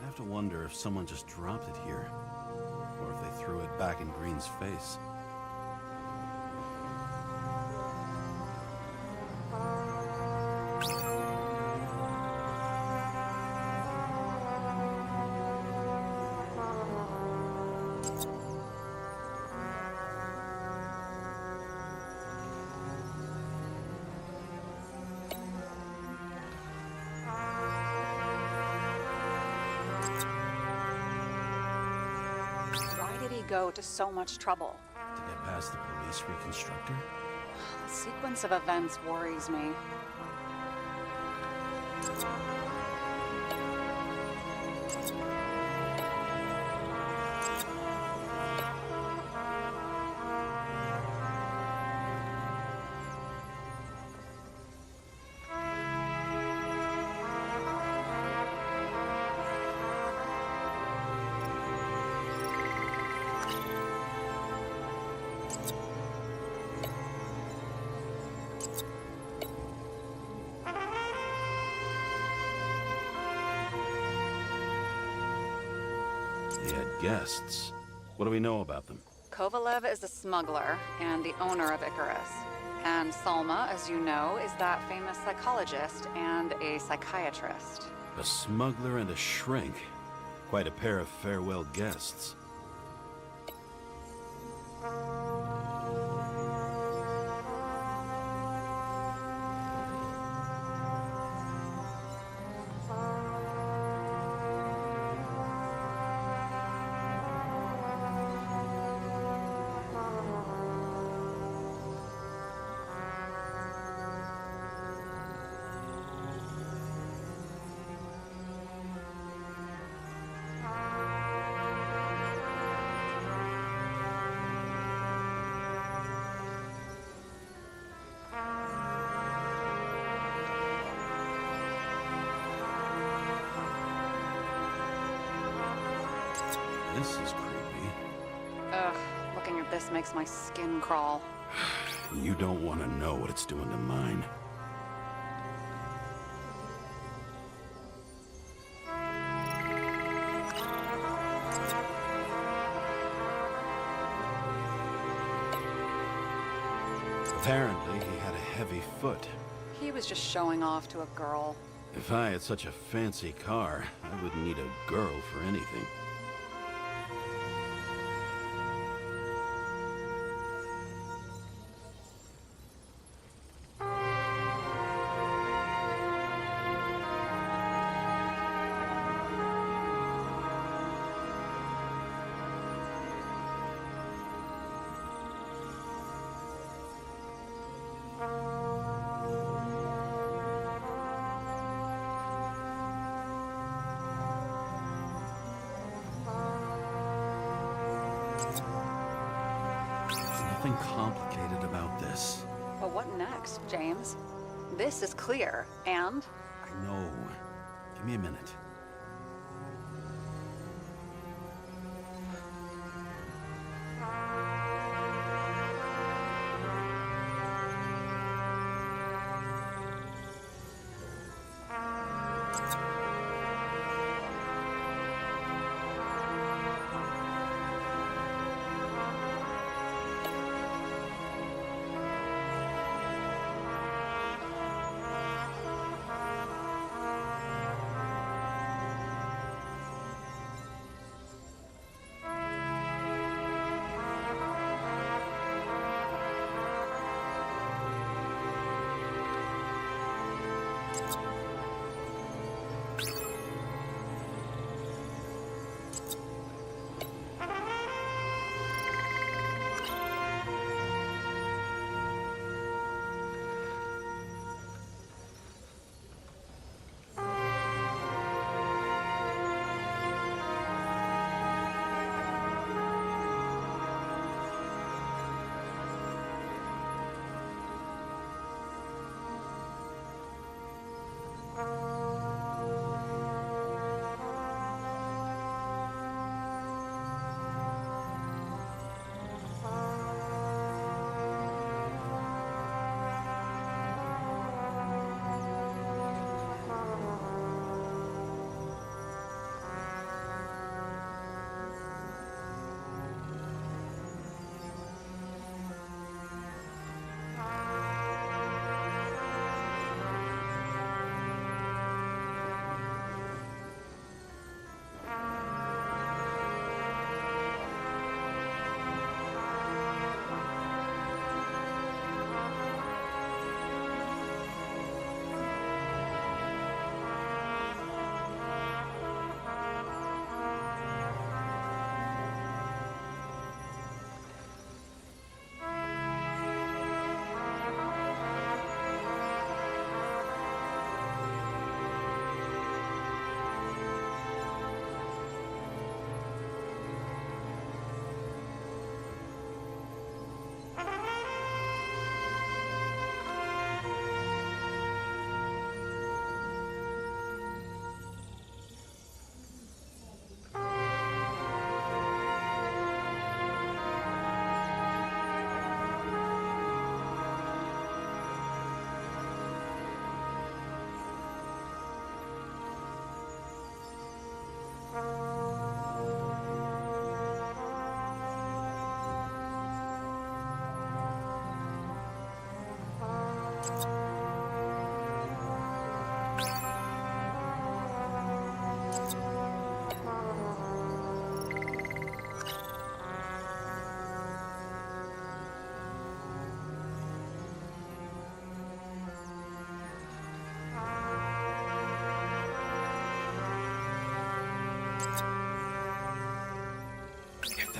I have to wonder if someone just dropped it here. Or if they threw it back in Green's face. go to so much trouble? To get past the police reconstructor? The sequence of events worries me. He had guests. What do we know about them? Kovalev is a smuggler and the owner of Icarus. And Salma, as you know, is that famous psychologist and a psychiatrist. A smuggler and a shrink. Quite a pair of farewell guests. This is creepy. Ugh, looking at this makes my skin crawl. You don't want to know what it's doing to mine. Apparently, he had a heavy foot. He was just showing off to a girl. If I had such a fancy car, I wouldn't need a girl for anything. Nothing complicated about this. But what next, James? This is clear, and I know. Give me a minute.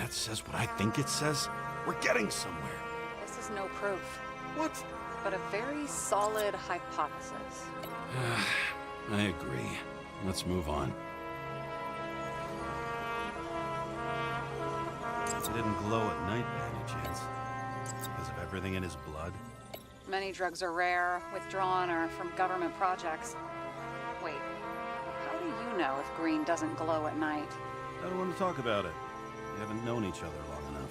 that says what I think it says, we're getting somewhere. This is no proof, What? but a very solid hypothesis. I agree. Let's move on. He didn't glow at night by any chance. Because of everything in his blood. Many drugs are rare, withdrawn, or from government projects. Wait, how do you know if green doesn't glow at night? I don't want to talk about it. We haven't known each other long enough.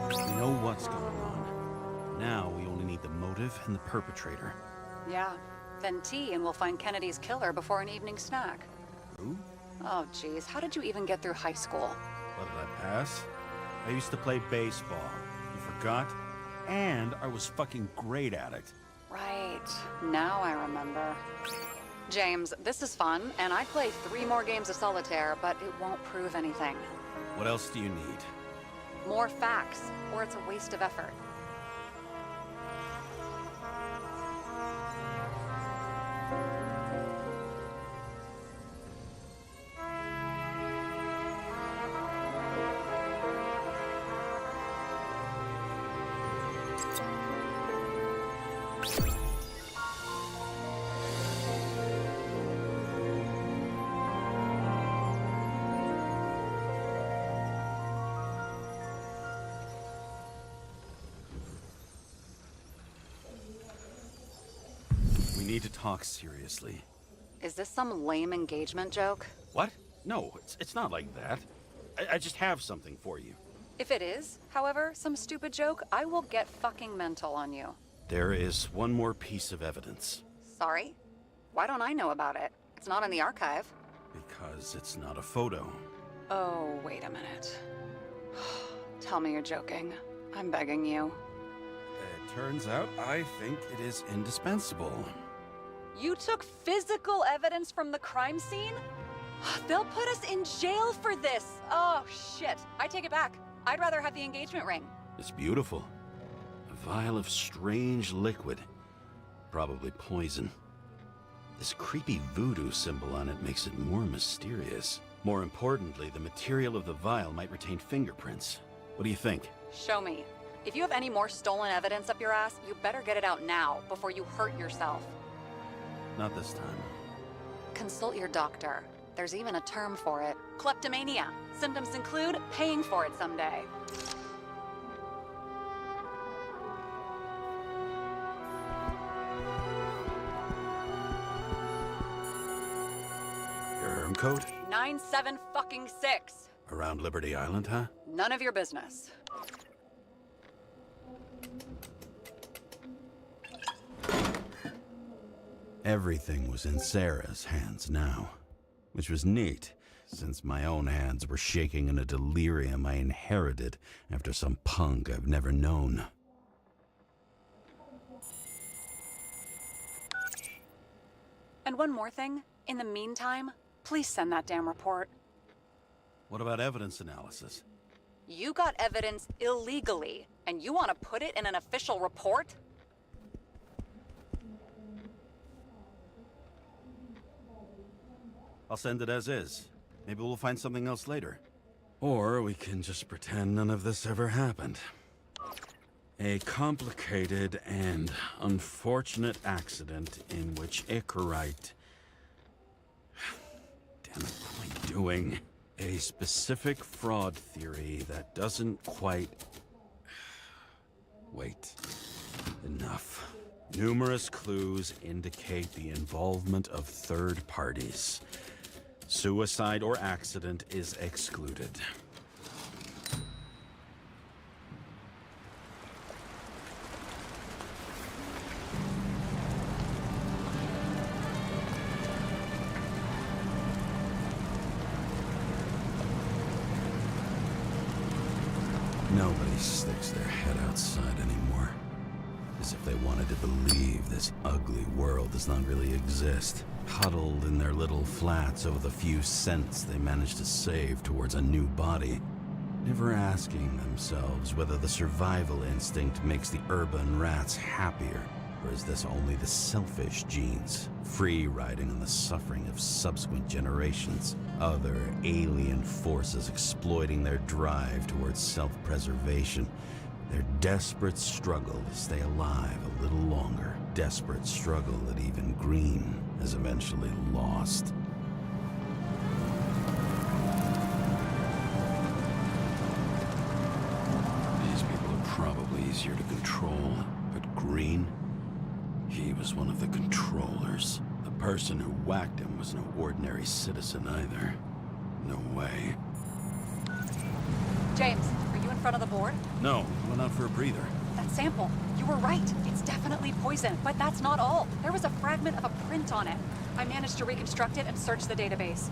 We know what's going on. Now we only need the motive and the perpetrator. Yeah, then T and we'll find Kennedy's killer before an evening snack. Who? Oh, geez, how did you even get through high school? What did I pass? I used to play baseball. You forgot? And I was fucking great at it. Right, now I remember. James, this is fun, and I'd play 3 more games of solitaire, but it won't prove anything. What else do you need? More facts, or it's a waste of effort. We need to talk seriously. Is this some lame engagement joke? What? No, it's not like that. I just have something for you. If it is, however, some stupid joke, I will get fucking mental on you. There is one more piece of evidence. Sorry? Why don't I know about it? It's not in the archive. Because it's not a photo. Oh, wait a minute. Tell me you're joking. I'm begging you. It turns out I think it is indispensable. You took physical evidence from the crime scene? They'll put us in jail for this. Oh, shit. I take it back. I'd rather have the engagement ring. It's beautiful. A vial of strange liquid. Probably poison. This creepy voodoo symbol on it makes it more mysterious. More importantly, the material of the vial might retain fingerprints. What do you think? Show me. If you have any more stolen evidence up your ass, you better get it out now before you hurt yourself. Not this time. Consult your doctor. There's even a term for it. Kleptomania. Symptoms include paying for it someday. Your herm code? 97-fucking-6. Around Liberty Island, huh? None of your business. Everything was in Sarah's hands now. Which was neat, since my own hands were shaking in a delirium I inherited after some punk I've never known. And one more thing. In the meantime, please send that damn report. What about evidence analysis? You got evidence illegally, and you want to put it in an official report? I'll send it as is. Maybe we'll find something else later. Or we can just pretend none of this ever happened. A complicated and unfortunate accident in which Icarite... Damn it, what am I doing? A specific fraud theory that doesn't quite... Wait. Enough. Numerous clues indicate the involvement of third parties. Suicide or accident is excluded. Nobody sticks their head outside anymore. As if they wanted to believe this ugly world does not really exist. Huddled in their little flats over the few cents they managed to save towards a new body. Never asking themselves whether the survival instinct makes the urban rats happier, or is this only the selfish genes, free riding on the suffering of subsequent generations, other alien forces exploiting their drive towards self-preservation, their desperate struggle to stay alive a little longer, desperate struggle that even Green has eventually lost. These people are probably easier to control, but Green, he was one of the controllers. The person who whacked him was no ordinary citizen either. No way. James, are you in front of the board? No, went out for a breather. That sample. You were right. It's definitely poison, but that's not all. There was a fragment of a print on it. I managed to reconstruct it and search the database.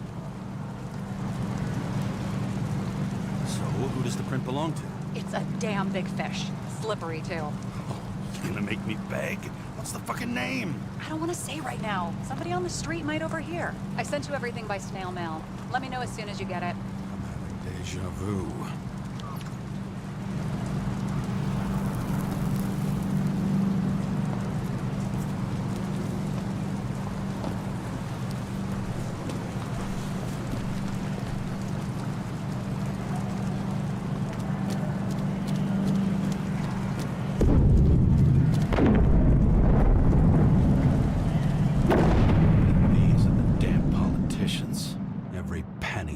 So, who does the print belong to? It's a damn big fish. Slippery, too. Oh, you gonna make me beg? What's the fucking name? I don't want to say right now. Somebody on the street might overhear. I sent you everything by snail mail. Let me know as soon as you get it. I'm having deja vu.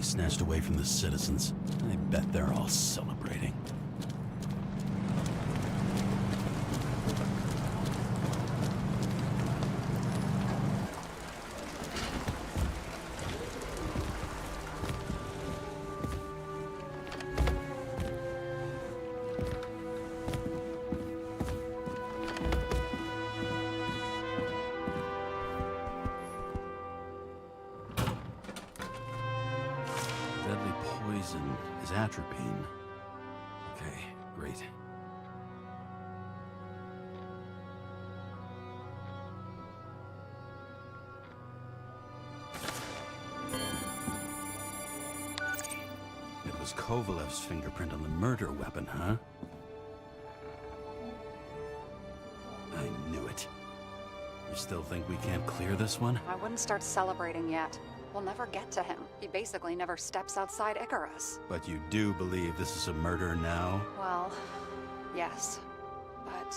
Snatched away from the citizens. I bet they're all celebrating. Deadly poison is atropine. Okay, great. It was Kovalev's fingerprint on the murder weapon, huh? I knew it. You still think we can't clear this one? I wouldn't start celebrating yet. We'll never get to him. He basically never steps outside Icarus. But you do believe this is a murder now? Well, yes. But...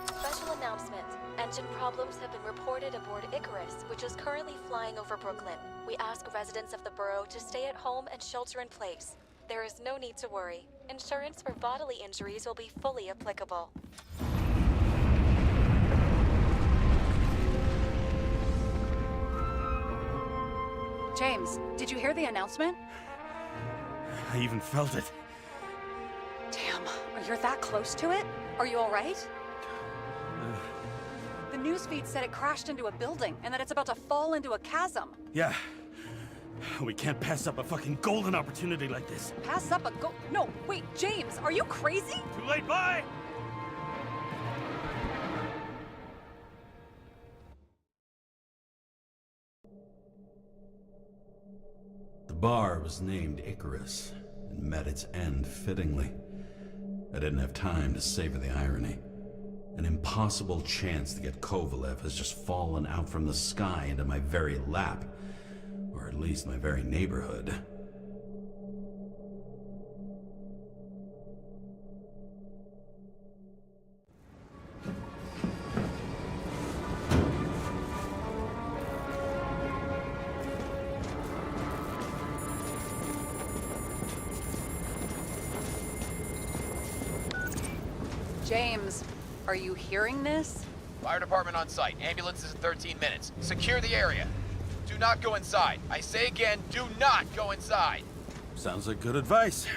Special announcement. Engine problems have been reported aboard Icarus, which is currently flying over Brooklyn. We ask residents of the borough to stay at home and shelter in place. There is no need to worry. Insurance for bodily injuries will be fully applicable. James, did you hear the announcement? I even felt it. Damn, you're that close to it? Are you all right? The newsfeed said it crashed into a building and that it's about to fall into a chasm. Yeah. We can't pass up a fucking golden opportunity like this. Pass up a No, wait, James, are you crazy? Too late, bye! The bar was named Icarus and met its end fittingly. I didn't have time to savor the irony. An impossible chance to get Kovalev has just fallen out from the sky into my very lap, or at least my very neighborhood. James, are you hearing this? Fire department on site. Ambulances in 13 minutes. Secure the area. Do not go inside. I say again, do not go inside. Sounds like good advice.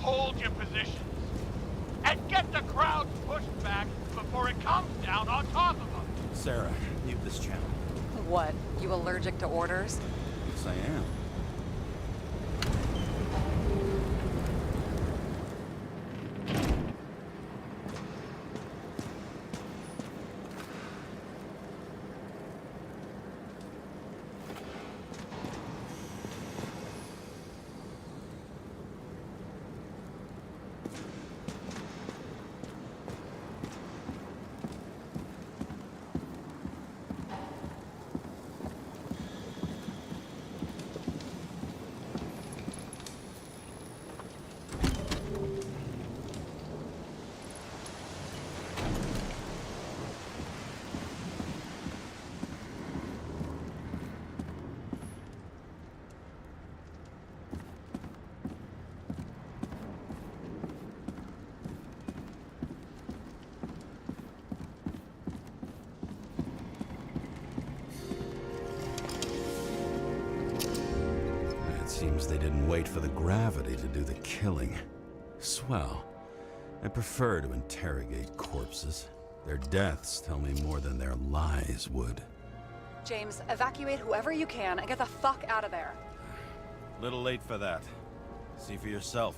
hold your positions. And get the crowd pushed back before it comes down on top of them. Sarah, mute this channel. What? You allergic to orders? Yes, I am. Seems they didn't wait for the gravity to do the killing. Swell. I prefer to interrogate corpses. Their deaths tell me more than their lies would. James, evacuate whoever you can and get the fuck out of there. Little late for that. See for yourself.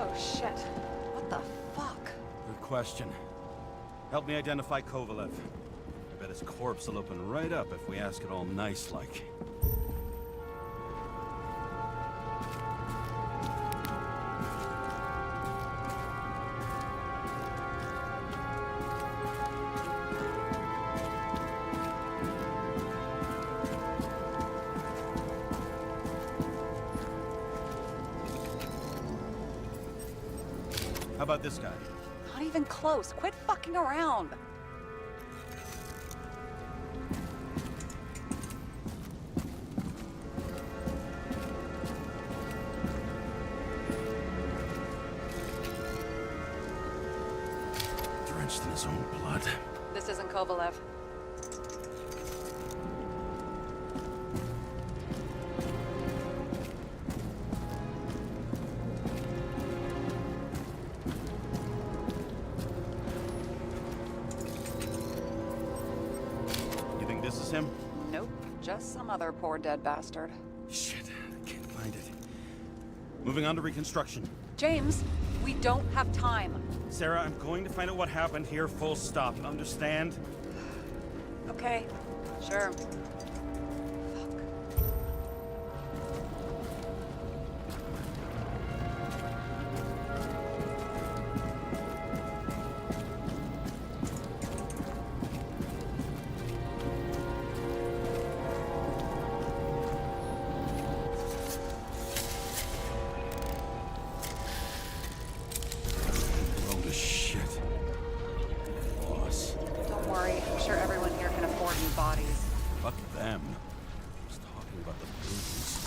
Oh shit. What the fuck? Good question. Help me identify Kovalev. I bet his corpse will open right up if we ask it all nice-like. How about this guy? Not even close. Quit fucking around. Drenched in his own blood. This isn't Kovalev. You think this is him? Nope. Just some other poor dead bastard. Shit, I can't find it. Moving on to reconstruction. James, we don't have time. Sarah, I'm going to find out what happened here, full stop. Understand? Okay, sure. Holy shit. Boss. Don't worry, I'm sure everyone here can afford new bodies. Fuck them. I was talking about the bruises.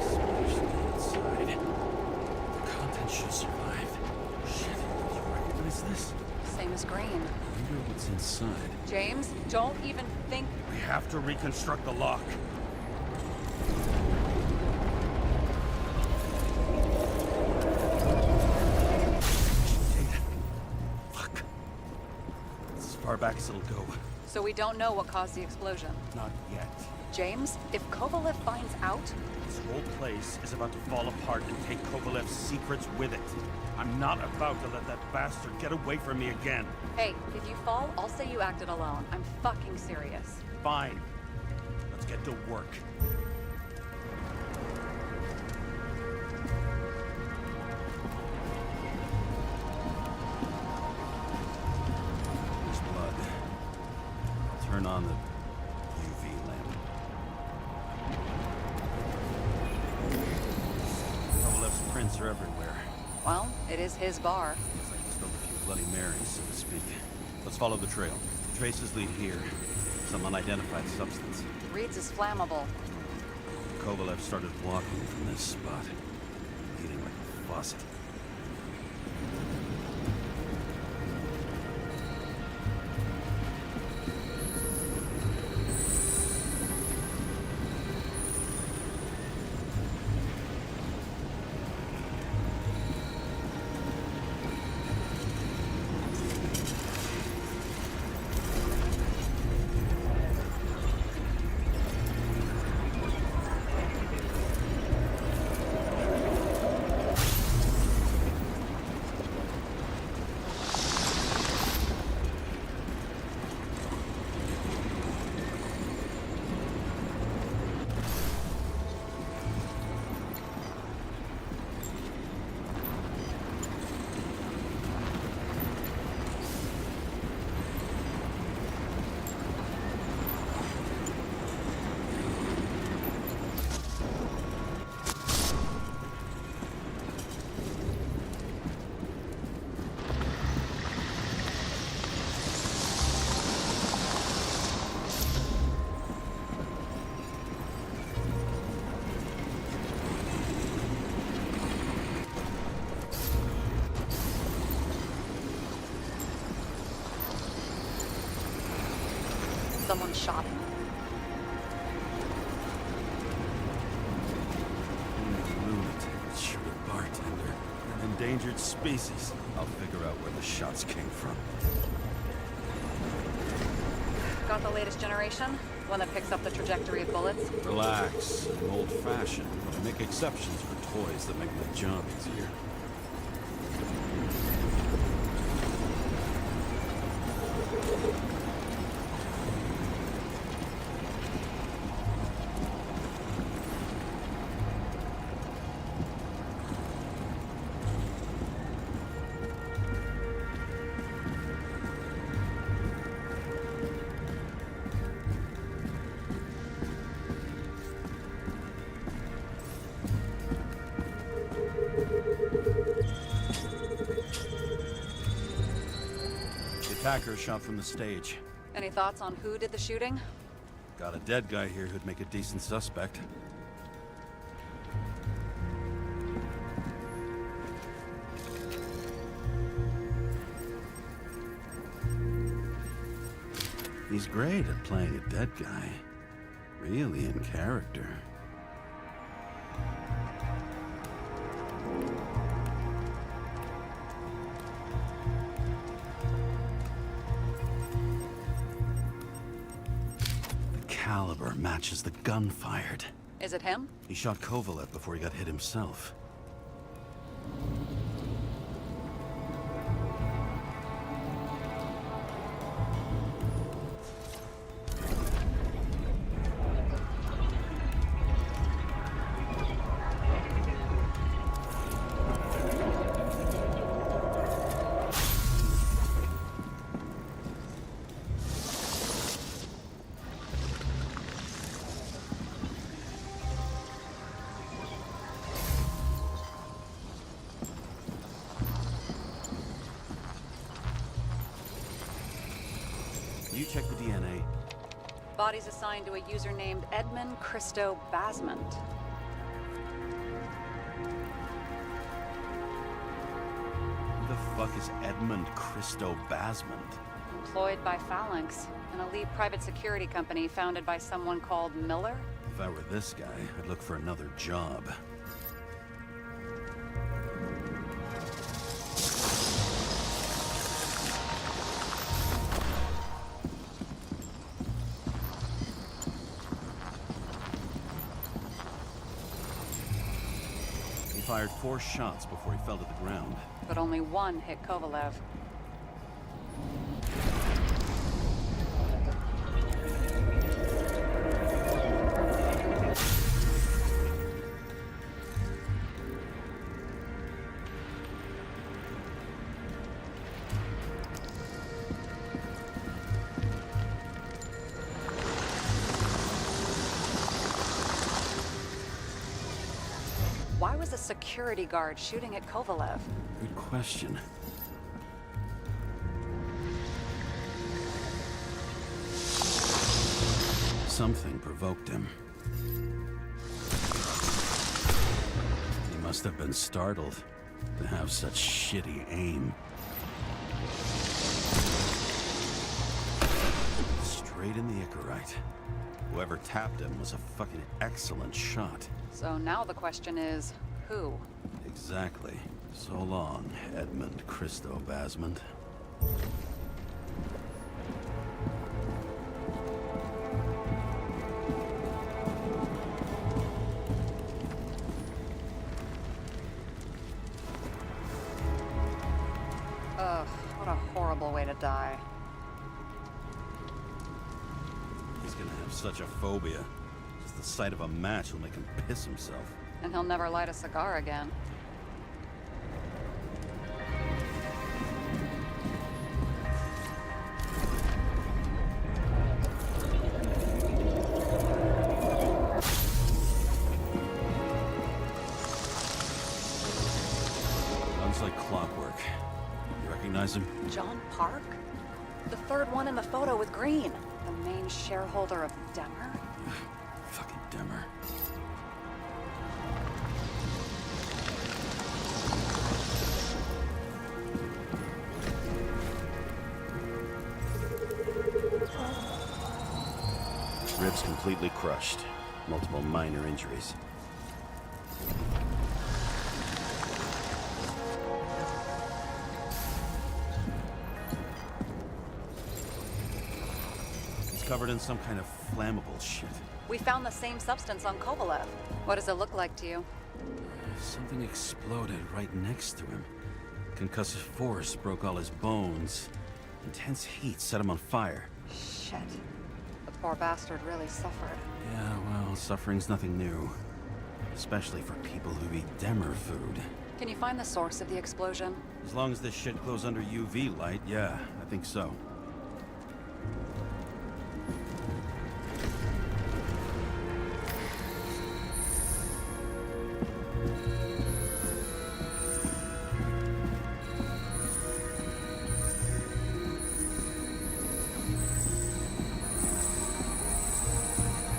Smashed inside. The contents should survive. Shit, did you recognize this? Same as Green. I wonder what's inside. James, don't even think. We have to reconstruct the lock. Data. Fuck. It's as far back as it'll go. So we don't know what caused the explosion. Not yet. James, if Kovalev finds out, This whole place is about to fall apart and take Kovalev's secrets with it. I'm not about to let that bastard get away from me again. hey, if you fall, I'll say you acted alone. I'm fucking serious. Fine. Let's get to work. There's blood. I'll turn on the UV lamp. Kovalev's prints are everywhere. Well, it is his bar. Looks like he spilled a few Bloody Marys, so to speak. Let's follow the trail. traces lead here. Some unidentified substance. Reed's is flammable. Kovalev started walking from this spot, bleeding like a faucet. Someone shot him. Lunatic, shoot a bartender. An endangered species. I'll figure out where the shots came from. Got the latest generation? One that picks up the trajectory of bullets? Relax. I'm old-fashioned. I make exceptions for toys that make my job easier. Attacker shot from the stage. Any thoughts on who did the shooting? Got a dead guy here who'd make a decent suspect. He's great at playing a dead guy. Really in character. Caliber matches the gun fired. Is it him? He shot Kovalev before he got hit himself. You check the DNA. Body's assigned to a user named Edmund Christo Basment. Who the fuck is Edmund Christo Basment? Employed by Phalanx, an elite private security company founded by someone called Miller. If I were this guy, I'd look for another job. He fired 4 shots before he fell to the ground. But only one hit Kovalev. Why was a security guard shooting at Kovalev? Good question. something provoked him. He must have been startled to have such shitty aim. Straight in the Icarite. Whoever tapped him was a fucking excellent shot. So now the question is, who? Exactly. So long, Edmund Christo Basment. Ugh, what a horrible way to die. He's gonna have such a phobia. Just the sight of a match will make him piss himself. And he'll never light a cigar again. Runs like clockwork. You recognize him? John Park? The third one in the photo with Green. The main shareholder of Demer? Fucking Demer. Ribs completely crushed. Multiple minor injuries. He's covered in some kind of flammable shit. We found the same substance on Kovalev. What does it look like to you? Something exploded right next to him. Concussive force broke all his bones. Intense heat set him on fire. Shit. The poor bastard really suffered. Yeah, well, suffering's nothing new. Especially for people who eat Demer food. Can you find the source of the explosion? As long as this shit glows under UV light, yeah, I think so.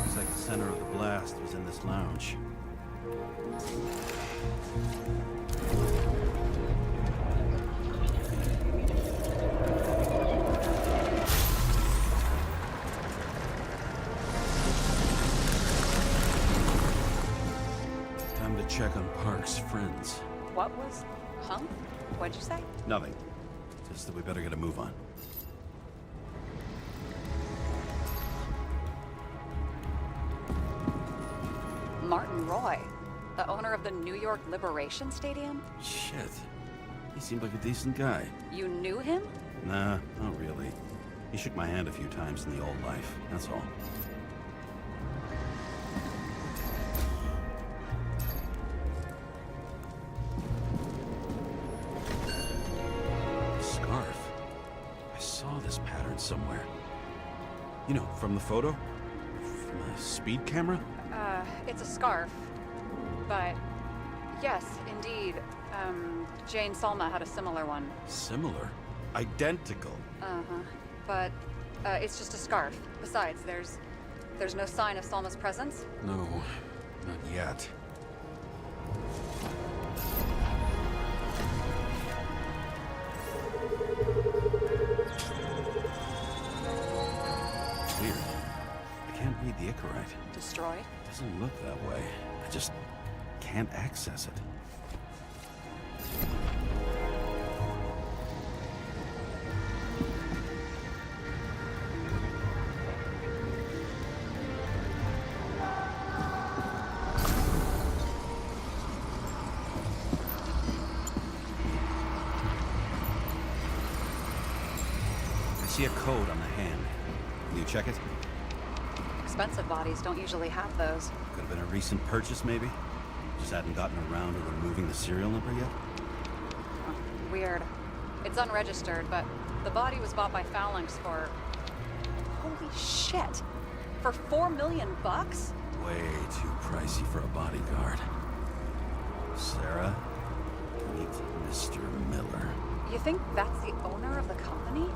Looks like the center of the blast was in this lounge. Time to check on Park's friends. What was... Huh? What'd you say? Nothing. Just that we better get a move on. Martin Roy, the owner of the New York Liberation Stadium? Shit. He seemed like a decent guy. You knew him? Nah, not really. He shook my hand a few times in the old life, that's all. Scarf. I saw this pattern somewhere. You know, from the photo? From a speed camera? It's a scarf. But, yes, indeed. Jane Salma had a similar one. Similar? Identical. Uh-huh. But, it's just a scarf. Besides, there's no sign of Salma's presence. No, not yet. Weird. I can't read the Icarite. Destroyed? Doesn't look that way. I just can't access it. I see a code on the hand. Can you check it? Expensive bodies don't usually have those. Could have been a recent purchase, maybe? Just hadn't gotten around to removing the serial number yet? Huh, weird. It's unregistered, but the body was bought by Phalanx for... Holy shit! For $4 million bucks? Way too pricey for a bodyguard. Sarah, meet Mr. Miller. You think that's the owner of the company?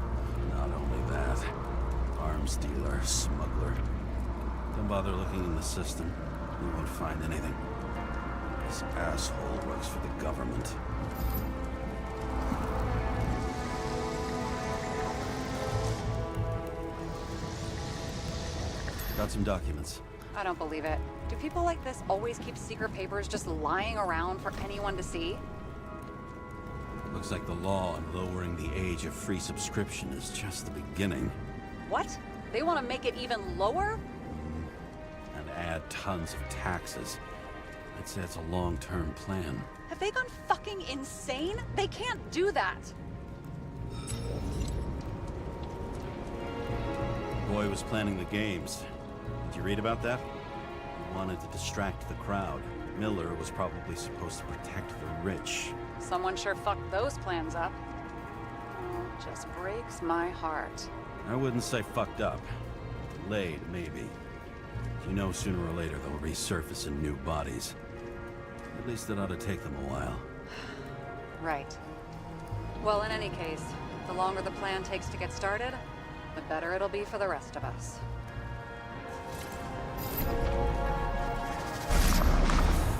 Not only that, arms dealer, smuggler. Don't bother looking in the system. You won't find anything. This asshole works for the government. Got some documents. I don't believe it. Do people like this always keep secret papers just lying around for anyone to see? Looks like the law on lowering the age of free subscription is just the beginning. What? They want to make it even lower? And add tons of taxes. I'd say it's a long-term plan. Have they gone fucking insane? They can't do that! Boy was planning the games. Did you read about that? He wanted to distract the crowd. Miller was probably supposed to protect the rich. Someone sure fucked those plans up. Oh, it just breaks my heart. I wouldn't say fucked up. Delayed, maybe. You know sooner or later they'll resurface in new bodies. At least it ought to take them a while. Right. Well, in any case, the longer the plan takes to get started, the better it'll be for the rest of us.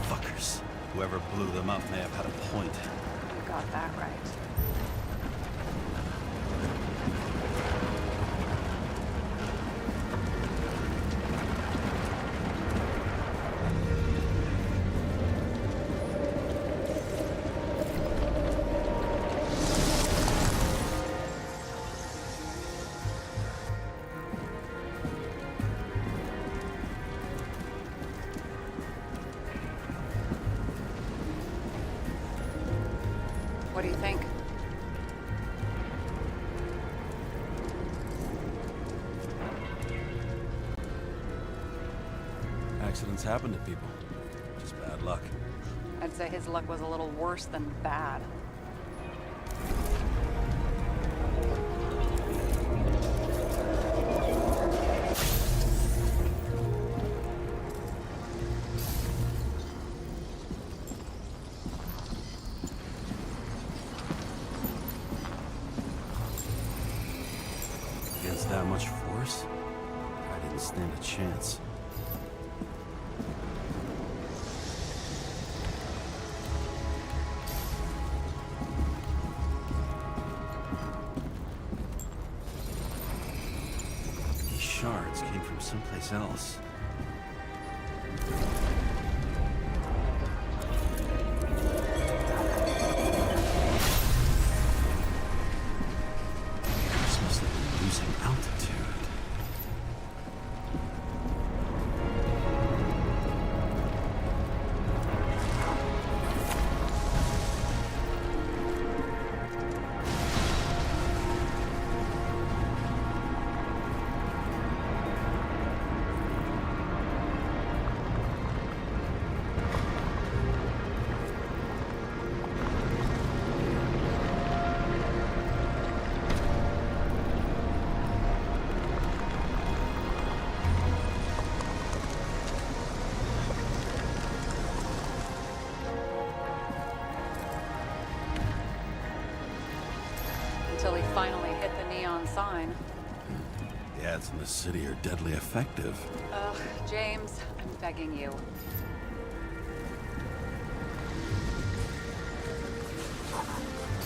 Fuckers. Whoever blew them up may have had a point. You got that right. What do you think? Accidents happen to people. Just bad luck. I'd say his luck was a little worse than bad. Against that much force, I didn't stand a chance. These shards came from someplace else. This must have been losing altitude. Until he finally hit the neon sign. The ads in the city are deadly effective. Ugh, James, I'm begging you.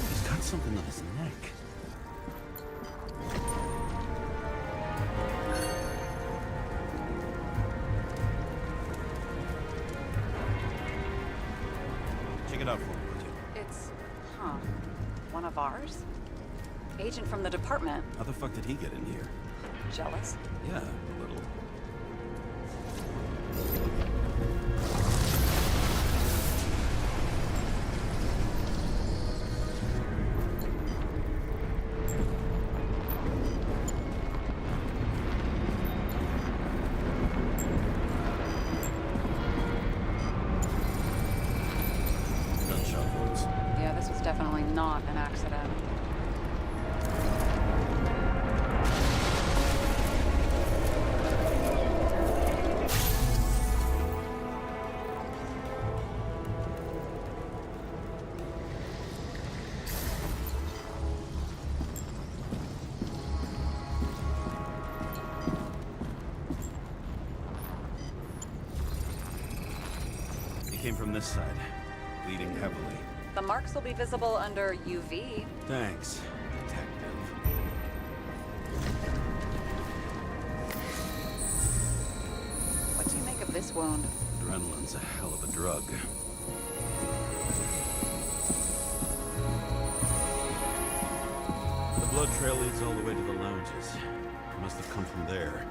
He's got something on his neck. Check it out for me, would you? It's, one of ours? Agent from the department. How the fuck did he get in here? Jealous? Yeah, a little. Gunshot wounds. Yeah, this was definitely not an accident. came from this side, bleeding heavily. The marks will be visible under UV. Thanks, detective. What do you make of this wound? Adrenaline's a hell of a drug. The blood trail leads all the way to the lounges. It must have come from there.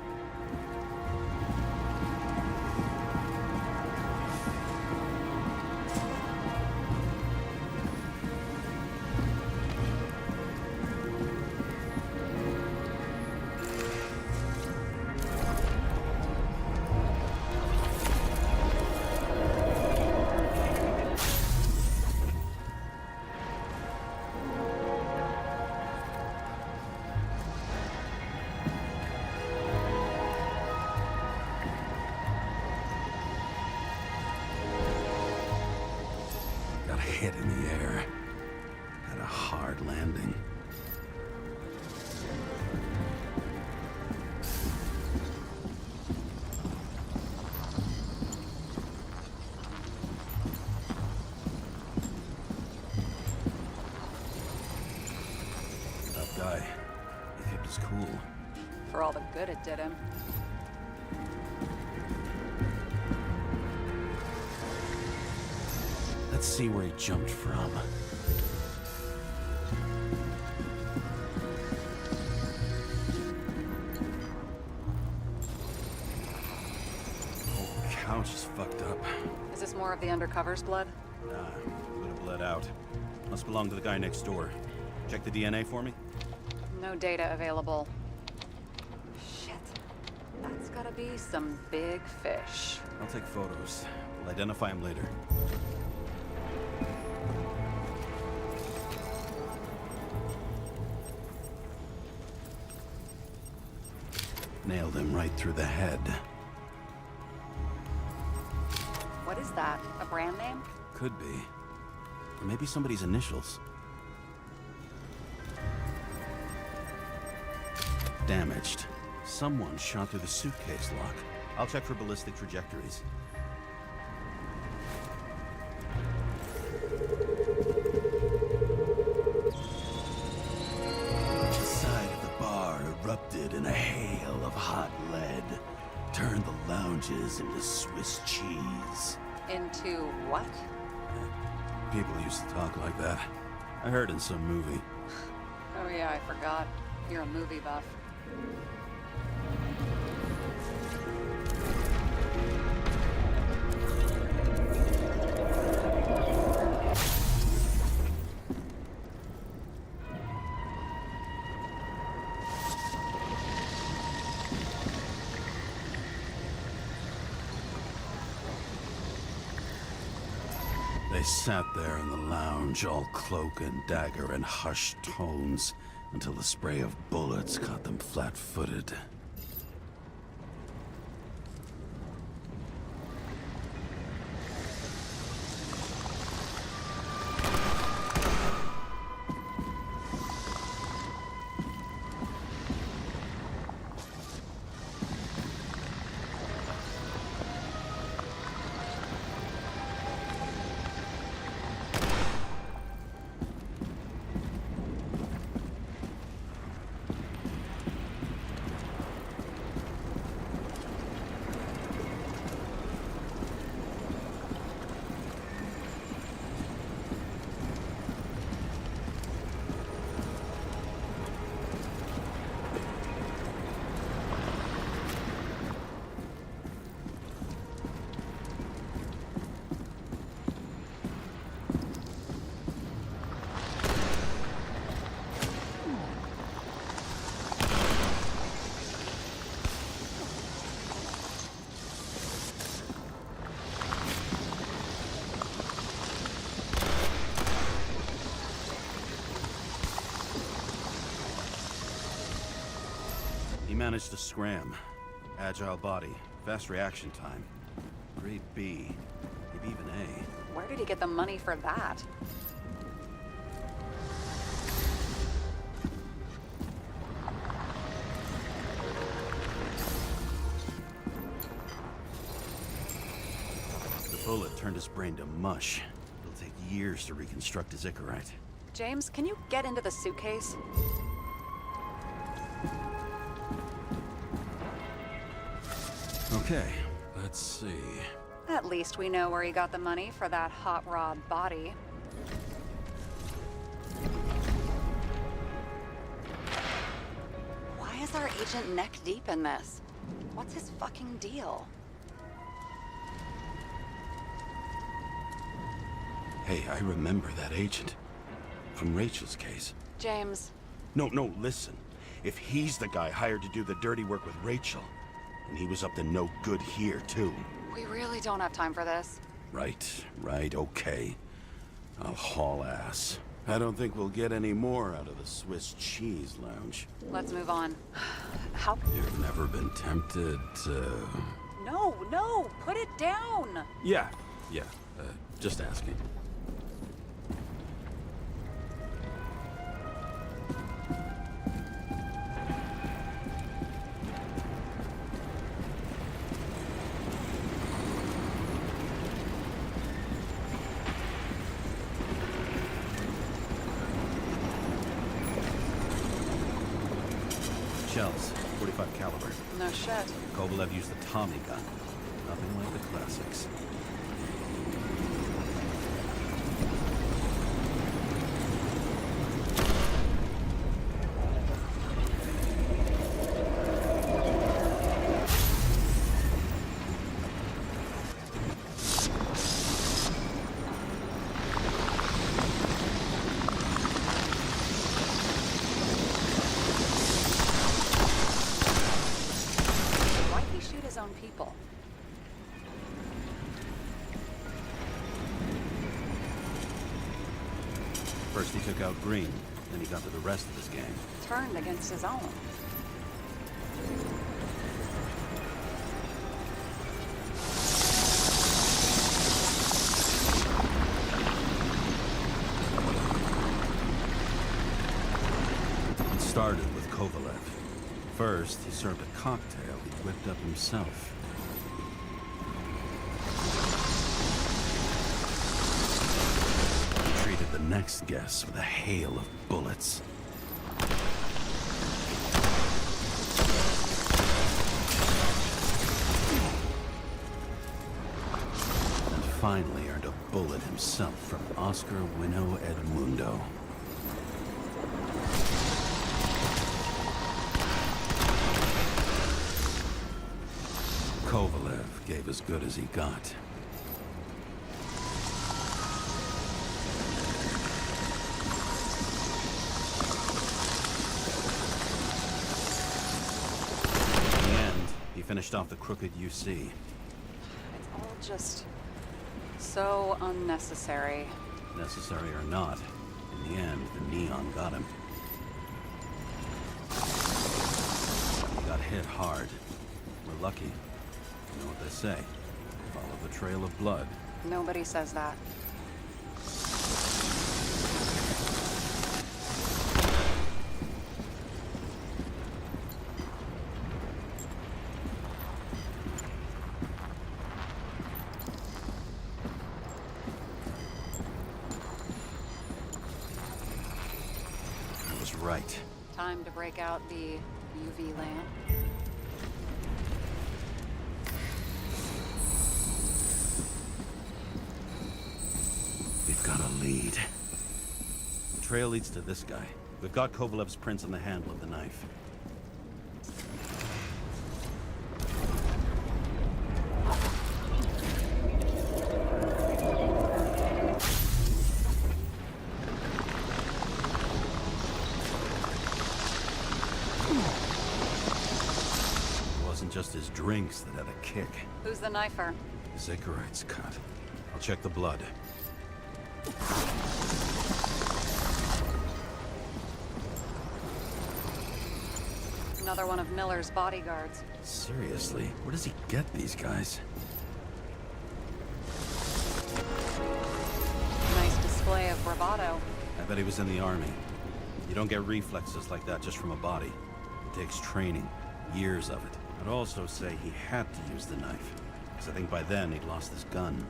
Got hit in the air. Had a hard landing. Tough guy. He kept his cool. For all the good it did him. Let's see where he jumped from. Whole couch is fucked up. Is this more of the undercover's blood? Nah, would have bled out. Must belong to the guy next door. Check the DNA for me. No data available. Shit. That's gotta be some big fish. I'll take photos. We'll identify him later. Nailed him right through the head. What is that? A brand name? Could be. Or maybe somebody's initials. Damaged. Someone shot through the suitcase lock. I'll check for ballistic trajectories. The side of the bar erupted in a hail of hot lead. Turned the lounges into Swiss cheese. Into what? People used to talk like that. I heard in some movie. Oh yeah, I forgot. You're a movie buff. They sat there in the lounge, all cloak and dagger and hushed tones, until the spray of bullets caught them flat-footed. He managed to scram. Agile body, fast reaction time. Grade B, maybe even A. Where did he get the money for that? The bullet turned his brain to mush. It'll take years to reconstruct his Icarite. James, can you get into the suitcase? Okay, let's see. At least we know where he got the money for that hot rod body. Why is our agent neck deep in this? What's his fucking deal? Hey, I remember that agent. From Rachel's case. James, No, listen. If he's the guy hired to do the dirty work with Rachel, and he was up to no good here, too. we really don't have time for this. Right, okay. I'll haul ass. I don't think we'll get any more out of the Swiss Cheese Lounge. Let's move on. How? You've never been tempted to... No, put it down! Yeah, just asking. Shells, 45 caliber. No shit. Kovalev used the Tommy gun. Nothing like the classics. Why'd he shoot his own people? First he took out Green, then he got to the rest of his gang. Turned against his own. It started with Kovalev. First, he served a cocktail he whipped up himself. He treated the next guest with a hail of bullets. And finally earned a bullet himself from Oscar Wino Edmundo. Kovalev gave as good as he got. In the end, he finished off the crooked UC. It's all just so unnecessary. Necessary or not, in the end, the neon got him. He got hit hard. We're lucky. You know what they say. Follow the trail of blood. Nobody says that. I was right. Time to break out the UV lamp. We've got a lead. The trail leads to this guy. We've got Kovalev's prints on the handle of the knife. It wasn't just his drinks that had a kick. Who's the knifer? His Icarite's cut. I'll check the blood. Another one of Miller's bodyguards. Seriously, where does he get these guys? Nice display of bravado. I bet he was in the army. You don't get reflexes like that just from a body. It takes training, years of it. I'd also say he had to use the knife, because I think by then he'd lost his gun.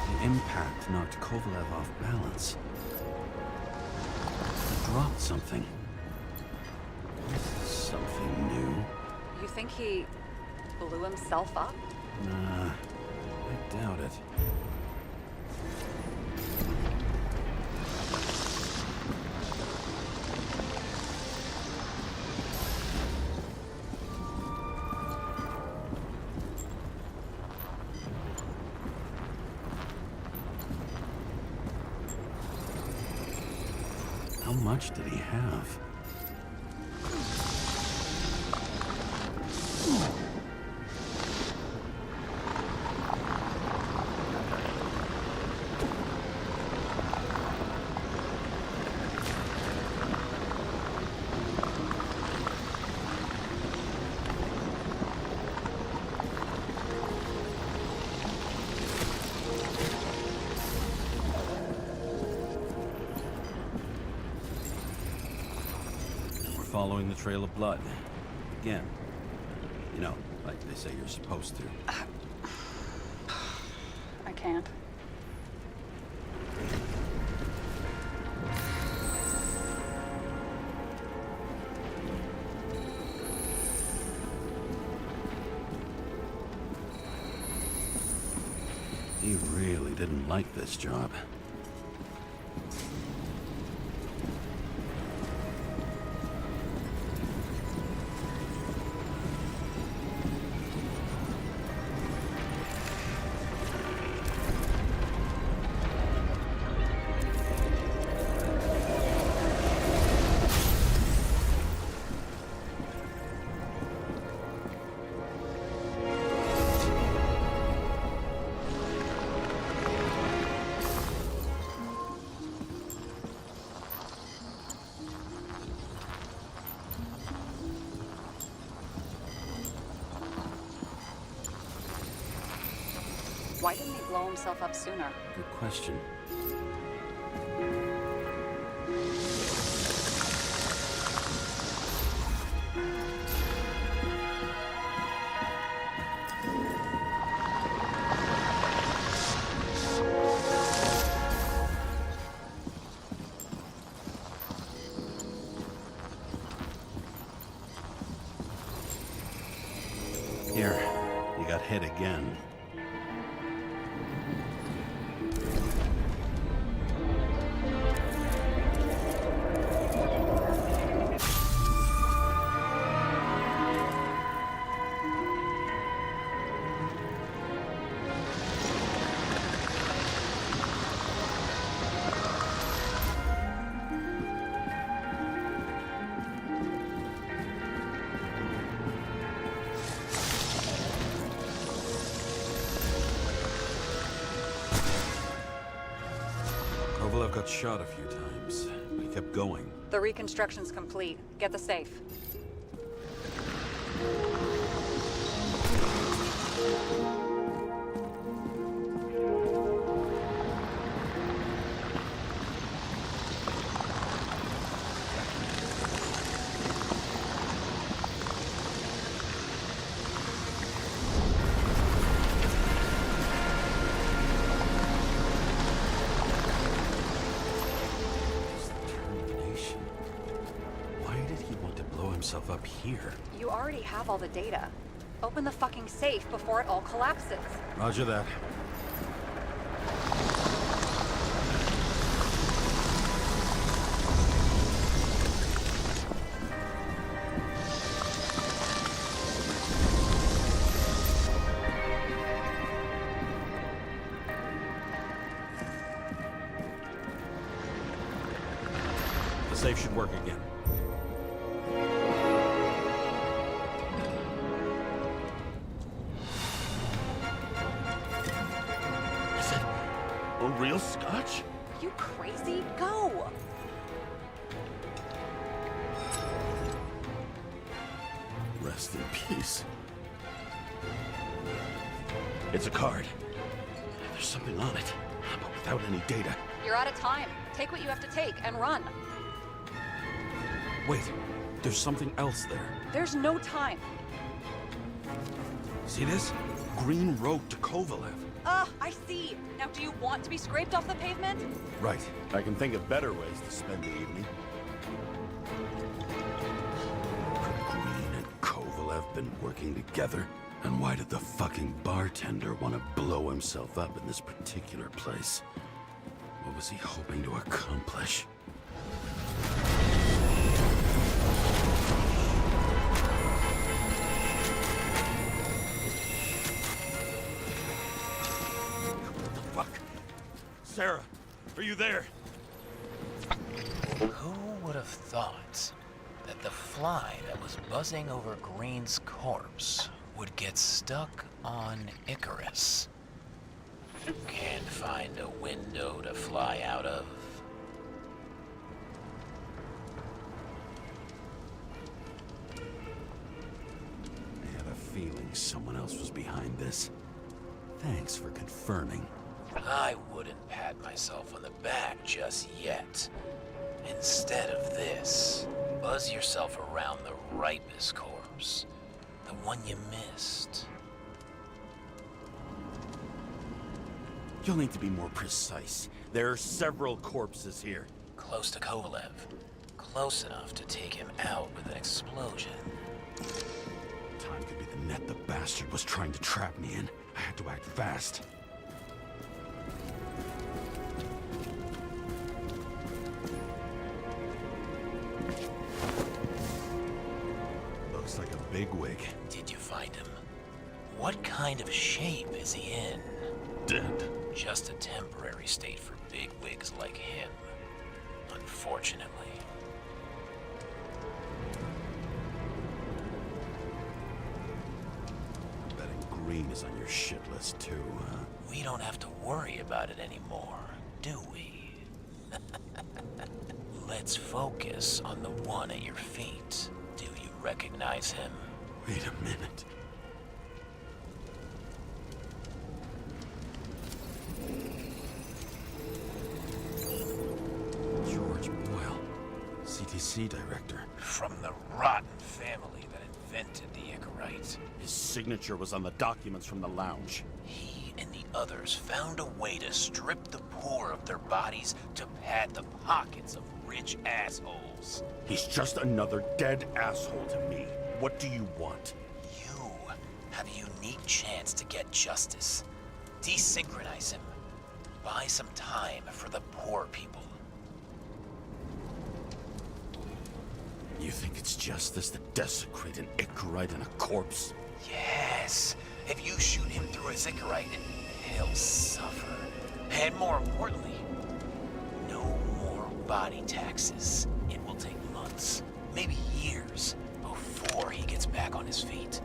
The impact knocked Kovalev off balance. He dropped something. Something new? You think he blew himself up? Nah, I doubt it. How much did he have? Following the trail of blood. Again. You know, like they say you're supposed to. I can't. He really didn't like this job. Why didn't he blow himself up sooner? Good question. Here, you got hit again. Kovalev got shot a few times, but he kept going. The reconstruction's complete. Get the safe. Himself up here. You already have all the data. Open the fucking safe before it all collapses. Roger that. The safe should work again. Real scotch? Are you crazy? Go! Rest in peace. It's a card. There's something on it, but without any data. You're out of time. Take what you have to take and run. Wait, there's something else there. There's no time. See this? Green Road to Kovalev. I see. Now, do you want to be scraped off the pavement? Right. I can think of better ways to spend the evening. Could Green and Kovalev been working together? And why did the fucking bartender want to blow himself up in this particular place? What was he hoping to accomplish? Fuck. Sarah, are you there? Who would have thought that the fly that was buzzing over Green's corpse would get stuck on Icarus? Can't find a window to fly out of. I had a feeling someone else was behind this. Thanks for confirming. I wouldn't pat myself on the back just yet. Instead of this, buzz yourself around the Ripus corpse. The one you missed. You'll need to be more precise. There are several corpses here. Close to Kovalev. Close enough to take him out with an explosion. Time could be the net the bastard was trying to trap me in. I had to act fast. Looks like a bigwig. Did you find him? What kind of shape is he in? Dead. Just a temporary state for bigwigs like him. Unfortunately. Betting Green is on your shit list too, huh? We don't have to worry about it anymore, do we? Let's focus on the one at your feet. Do you recognize him? Wait a minute. George Boyle, CTC director. From the rotten family that invented the Icarite. His signature was on the documents from the lounge. He and the others found a way to strip the poor of their bodies to pad the pockets of rich assholes. He's just another dead asshole to me. What do you want? You have a unique chance to get justice. Desynchronize him. Buy some time for the poor people. You think it's justice to desecrate an Icarite and a corpse? Yes. If you shoot him through a Icarite, he'll suffer. And more importantly, no more body taxes. It will take months, maybe years, before he gets back on his feet.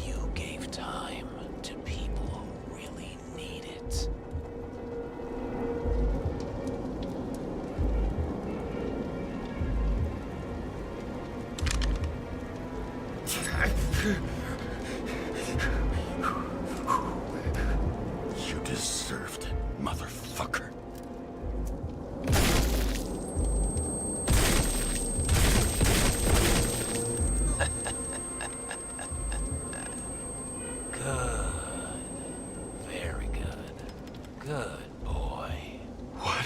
You gave time to people who really need it. You deserved it, motherfucker. Good. Very good. Good boy. What?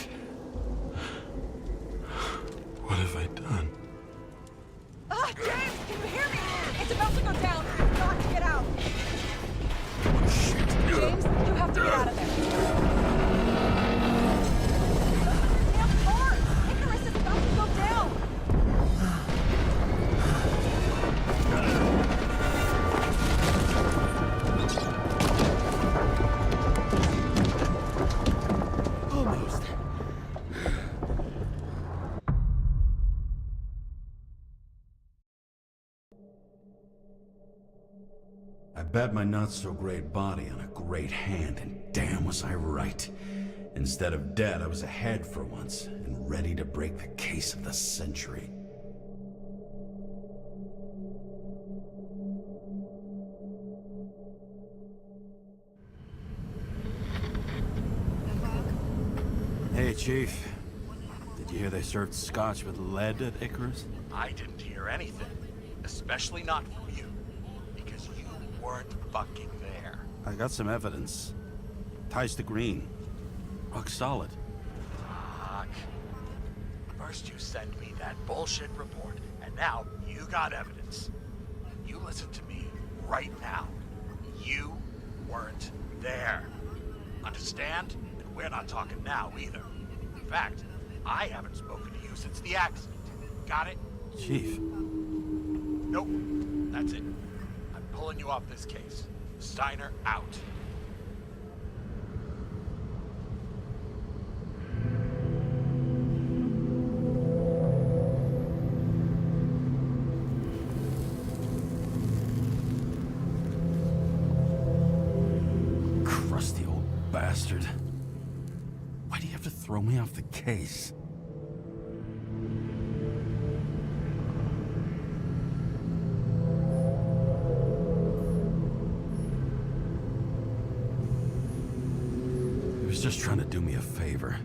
What have I done? James, can you hear me? It's about to go down. You've got to get out. James, you have to get out of there. Damn car! Icarus is about to go down. Almost. I bet my not-so-great body on a great hand, and damn was I right. Instead of dead, I was ahead for once, and ready to break the case of the century. Hey, Chief. Did you hear they served scotch with lead at Icarus? I didn't hear anything. Especially not from you. Because you weren't fucking there. I got some evidence. Ties to Green. Rock solid. Fuck. First you send me that bullshit report, and now you got evidence. You listen to me right now. You weren't there. Understand? And we're not talking now either. In fact, I haven't spoken to you since the accident. Got it? Chief. Nope. That's it. I'm pulling you off this case. Steiner out. Crusty old bastard. Why do you have to throw me off the case? He was just trying to do me a favor.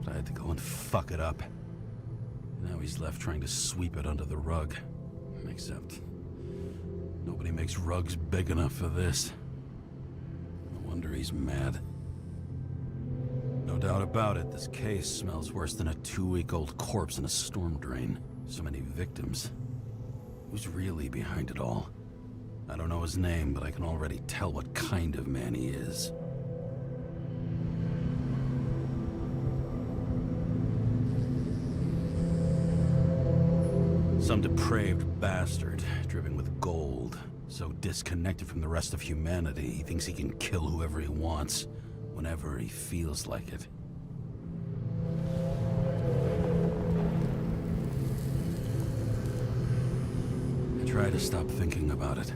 But I had to go and fuck it up. Now he's left trying to sweep it under the rug. Except, nobody makes rugs big enough for this. No wonder he's mad. No doubt about it, this case smells worse than a 2-week-old corpse in a storm drain. So many victims. Who's really behind it all? I don't know his name, but I can already tell what kind of man he is. Some depraved bastard, driven with gold, so disconnected from the rest of humanity, he thinks he can kill whoever he wants, whenever he feels like it. I try to stop thinking about it.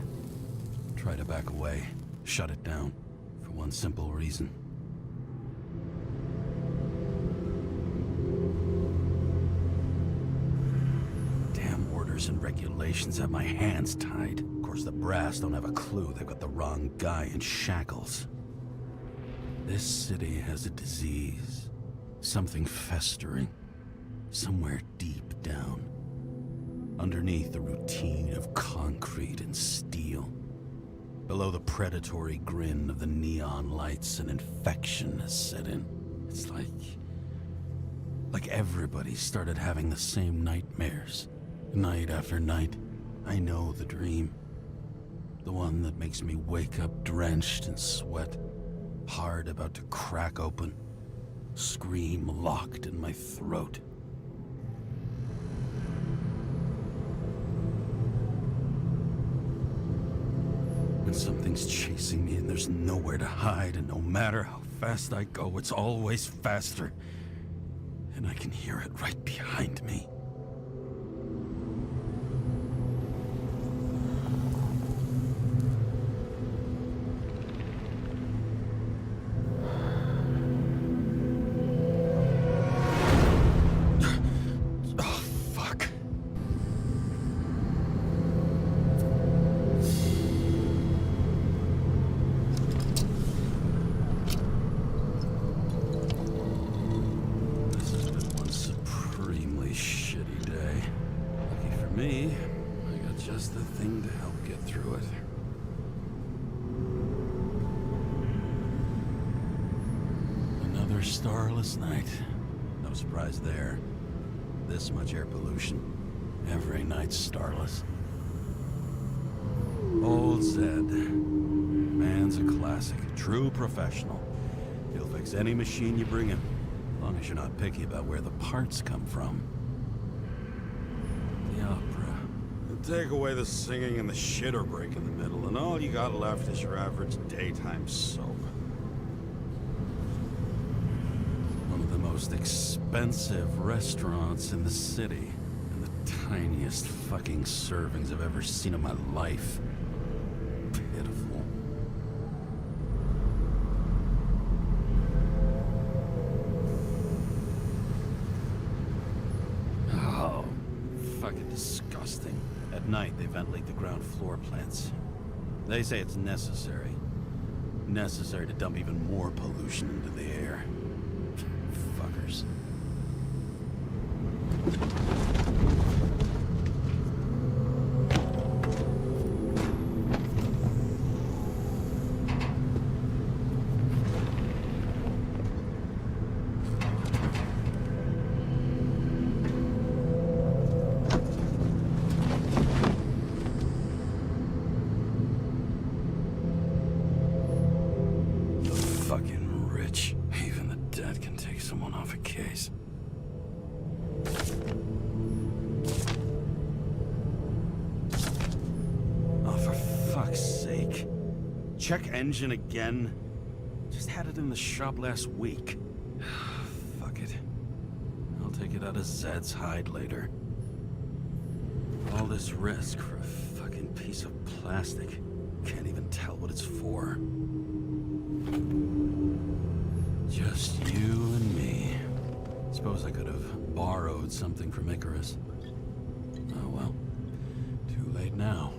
Try to back away, shut it down, for one simple reason. And regulations have my hands tied. Of course, the brass don't have a clue they've got the wrong guy in shackles. This city has a disease. Something festering. Somewhere deep down. Underneath the routine of concrete and steel. Below the predatory grin of the neon lights, an infection has set in. It's like everybody started having the same nightmares. Night after night, I know the dream. The one that makes me wake up drenched in sweat, heart about to crack open, scream locked in my throat. When something's chasing me and there's nowhere to hide, and no matter how fast I go, it's always faster. And I can hear it right behind me. Me, I got just the thing to help get through it. Another starless night. No surprise there. This much air pollution. Every night's starless. Old Zed. Man's a classic. True professional. He'll fix any machine you bring him. As long as you're not picky about where the parts come from. The opera. Take away the singing and the shitter break in the middle, and all you got left is your average daytime soap. One of the most expensive restaurants in the city, and the tiniest fucking servings I've ever seen in my life. Pitiful. Oh, fucking disgusting. At night, they ventilate the ground floor plants. They say it's necessary. Necessary to dump even more pollution into the air. answers. Fucking rich. Even the dead can take someone off a case. Oh, for fuck's sake. Check engine again? Just had it in the shop last week. Fuck it. I'll take it out of Zed's hide later. All this risk for a fucking piece of plastic. Can't even tell what it's for. Just you and me. Suppose I could have borrowed something from Icarus. Oh well. Too late now.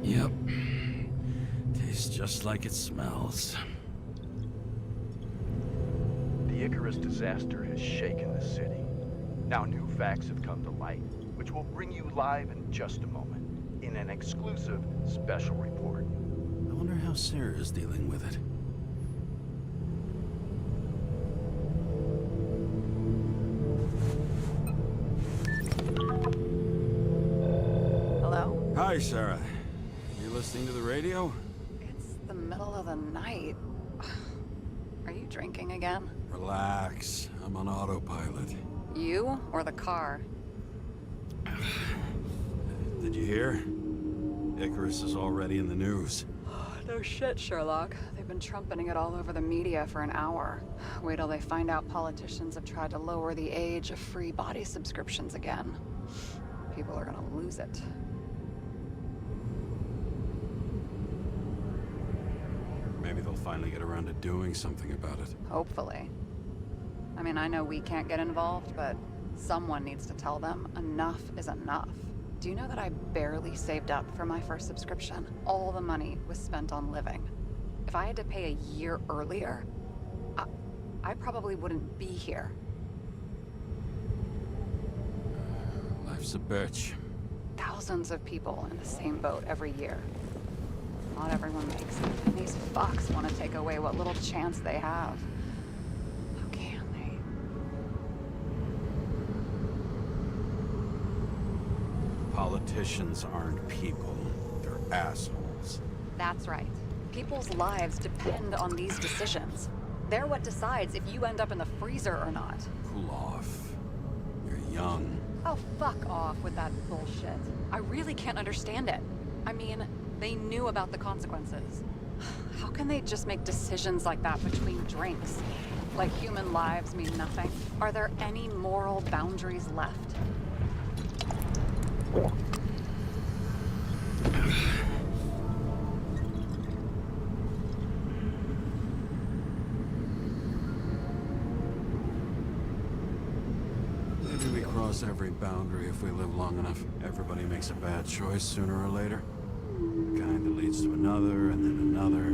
Yep. Tastes just like it smells. The Icarus disaster has shaken the city. Now new facts have come to light, which we'll bring you live in just a moment, in an exclusive special report. I wonder how Sarah's dealing with it. Hello? Hi, Sarah. You listening to the radio? It's the middle of the night. Are you drinking again? Relax. I'm on autopilot. You or the car? Did you hear? Icarus is already in the news. No shit, Sherlock. They've been trumpeting it all over the media for an hour. Wait till they find out politicians have tried to lower the age of free body subscriptions again. People are gonna lose it. Maybe they'll finally get around to doing something about it. Hopefully. I mean, I know we can't get involved, but someone needs to tell them enough is enough. Do you know that I barely saved up for my first subscription? All the money was spent on living. If I had to pay a year earlier, I probably wouldn't be here. Life's a bitch. Thousands of people in the same boat every year. Not everyone makes it, and these fucks want to take away what little chance they have. How can they? Politicians aren't people. They're assholes. That's right. People's lives depend on these decisions. They're what decides if you end up in the freezer or not. Cool off. You're young. Oh, fuck off with that bullshit. I really can't understand it. I mean, they knew about the consequences. How can they just make decisions like that between drinks? Like human lives mean nothing? Are there any moral boundaries left? Maybe we cross every boundary if we live long enough. Everybody makes a bad choice sooner or later. Kind that leads to another, and then another.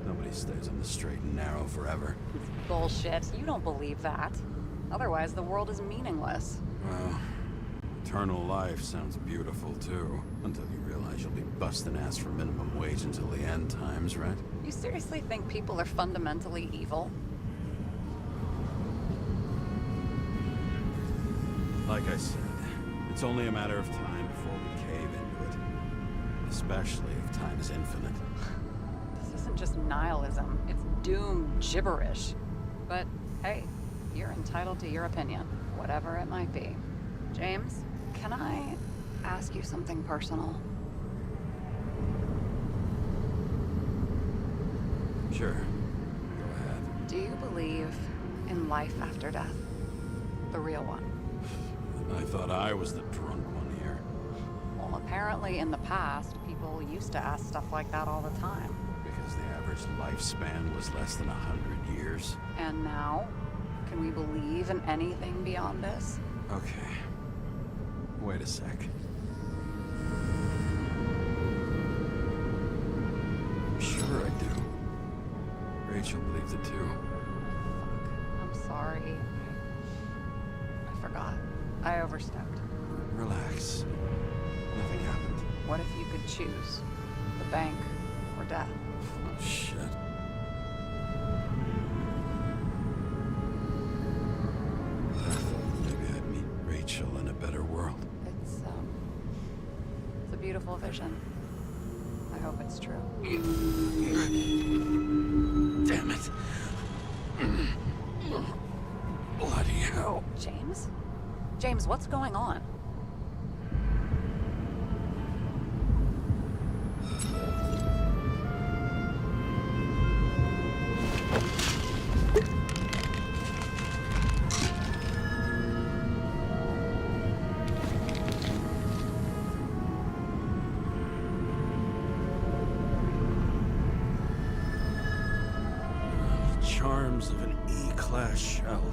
Nobody stays on the straight and narrow forever. It's bullshit. You don't believe that. Otherwise, the world is meaningless. Well, eternal life sounds beautiful, too. Until you realize you'll be busting ass for minimum wage until the end times, right? You seriously think people are fundamentally evil? Like I said, it's only a matter of time before we cave into it. Especially if time is infinite. This isn't just nihilism, it's doom gibberish. But hey, you're entitled to your opinion, whatever it might be. James, can I ask you something personal? Sure. Go ahead. Do you believe in life after death? The real one? I thought I was the drunk one here. Well, apparently in the past, people used to ask stuff like that all the time. Because the average lifespan was less than 100 years. And now, can we believe in anything beyond this? Okay. Wait a sec. Sure I do. Rachel believes it too. I'm sorry. I forgot. I overstepped. Relax. Nothing happened. What if you could choose? The bank or death? Oh, shit. Maybe I'd meet Rachel in a better world. It's a beautiful vision. I hope it's true. Damn it. Bloody hell. James? James, what's going on? Charms of an E-class shell.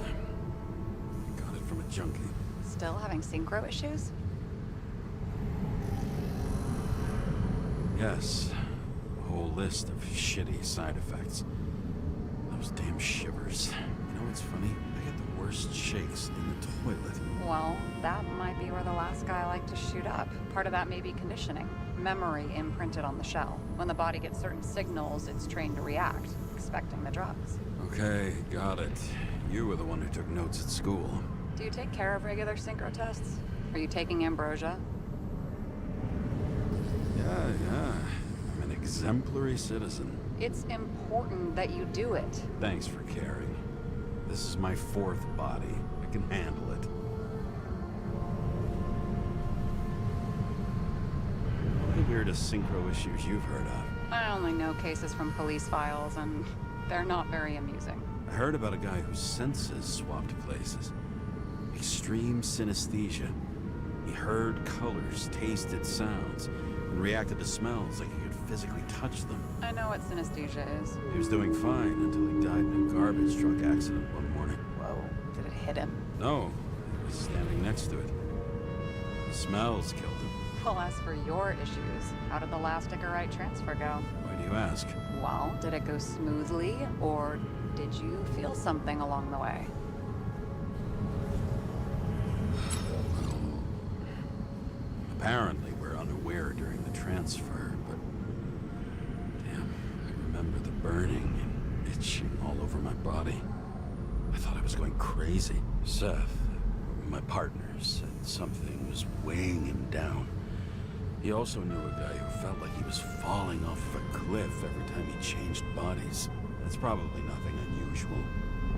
Got it from a junkie. Still having synchro issues? Yes. A whole list of shitty side effects. Those damn shivers. You know what's funny? I get the worst shakes in the toilet. Well, that might be where the last guy liked to shoot up. Part of that may be conditioning. Memory imprinted on the shell. When the body gets certain signals, it's trained to react, expecting the drugs. Okay, got it. You were the one who took notes at school. Do you take care of regular synchro tests? Are you taking ambrosia? Yeah. I'm an exemplary citizen. It's important that you do it. Thanks for caring. This is my fourth body. I can handle it. What are the weirdest synchro issues you've heard of? I only know cases from police files, and they're not very amusing. I heard about a guy whose senses swapped places. Extreme synesthesia. He heard colors, tasted sounds, and reacted to smells like he could physically touch them. I know what synesthesia is. He was doing fine until he died in a garbage truck accident one morning. Whoa, did it hit him? No, he was standing next to it. The smells killed him. Well, as for your issues, how did the last Icarite transfer go? Why do you ask? Well, did it go smoothly, or did you feel something along the way? Apparently, we're unaware during the transfer, but... Damn, I remember the burning and itching all over my body. I thought I was going crazy. Seth, my partner, said something was weighing him down. He also knew a guy who felt like he was falling off of a cliff every time he changed bodies. That's probably nothing unusual.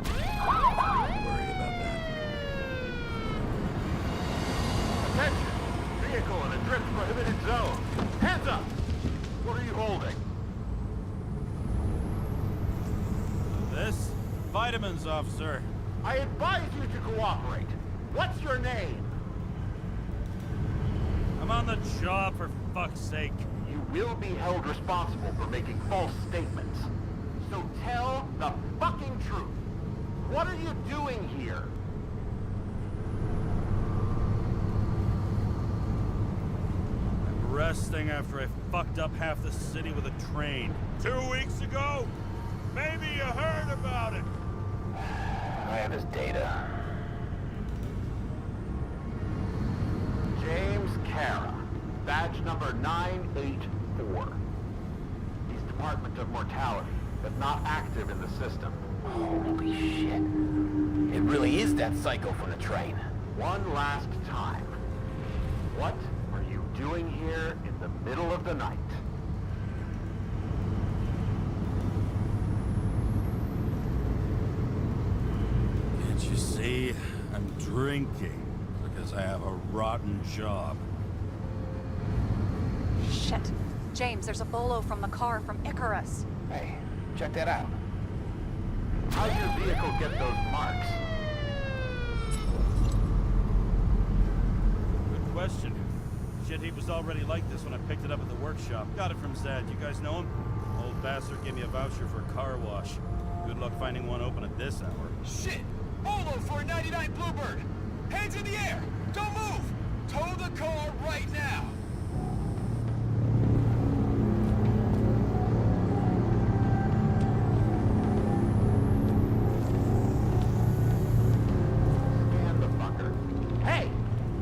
Don't worry about that. Attention! Vehicle in a drift prohibited zone. Hands up! What are you holding? This? Vitamins, officer. I advise you to cooperate. What's your name? I'm on the job, for fuck's sake. You will be held responsible for making false statements. So tell the fucking truth. What are you doing here? I'm resting after I fucked up half the city with a train. 2 weeks ago? Maybe you heard about it. I have his data. James Kara, badge number 984. He's Department of Mortality, but not active in the system. Holy shit. It really is that psycho from the train. One last time. What are you doing here in the middle of the night? drinking because I have a rotten job. Shit. James, there's a bolo from the car from Icarus. Hey, check that out. How'd your vehicle get those marks? Good question. Shit, he was already like this when I picked it up at the workshop. Got it from Zed. You guys know him? Old bastard gave me a voucher for a car wash. Good luck finding one open at this hour. Shit! Bolo for a 99 Bluebird! Hands in the air! Don't move! Tow the car right now! Scan the fucker. Hey!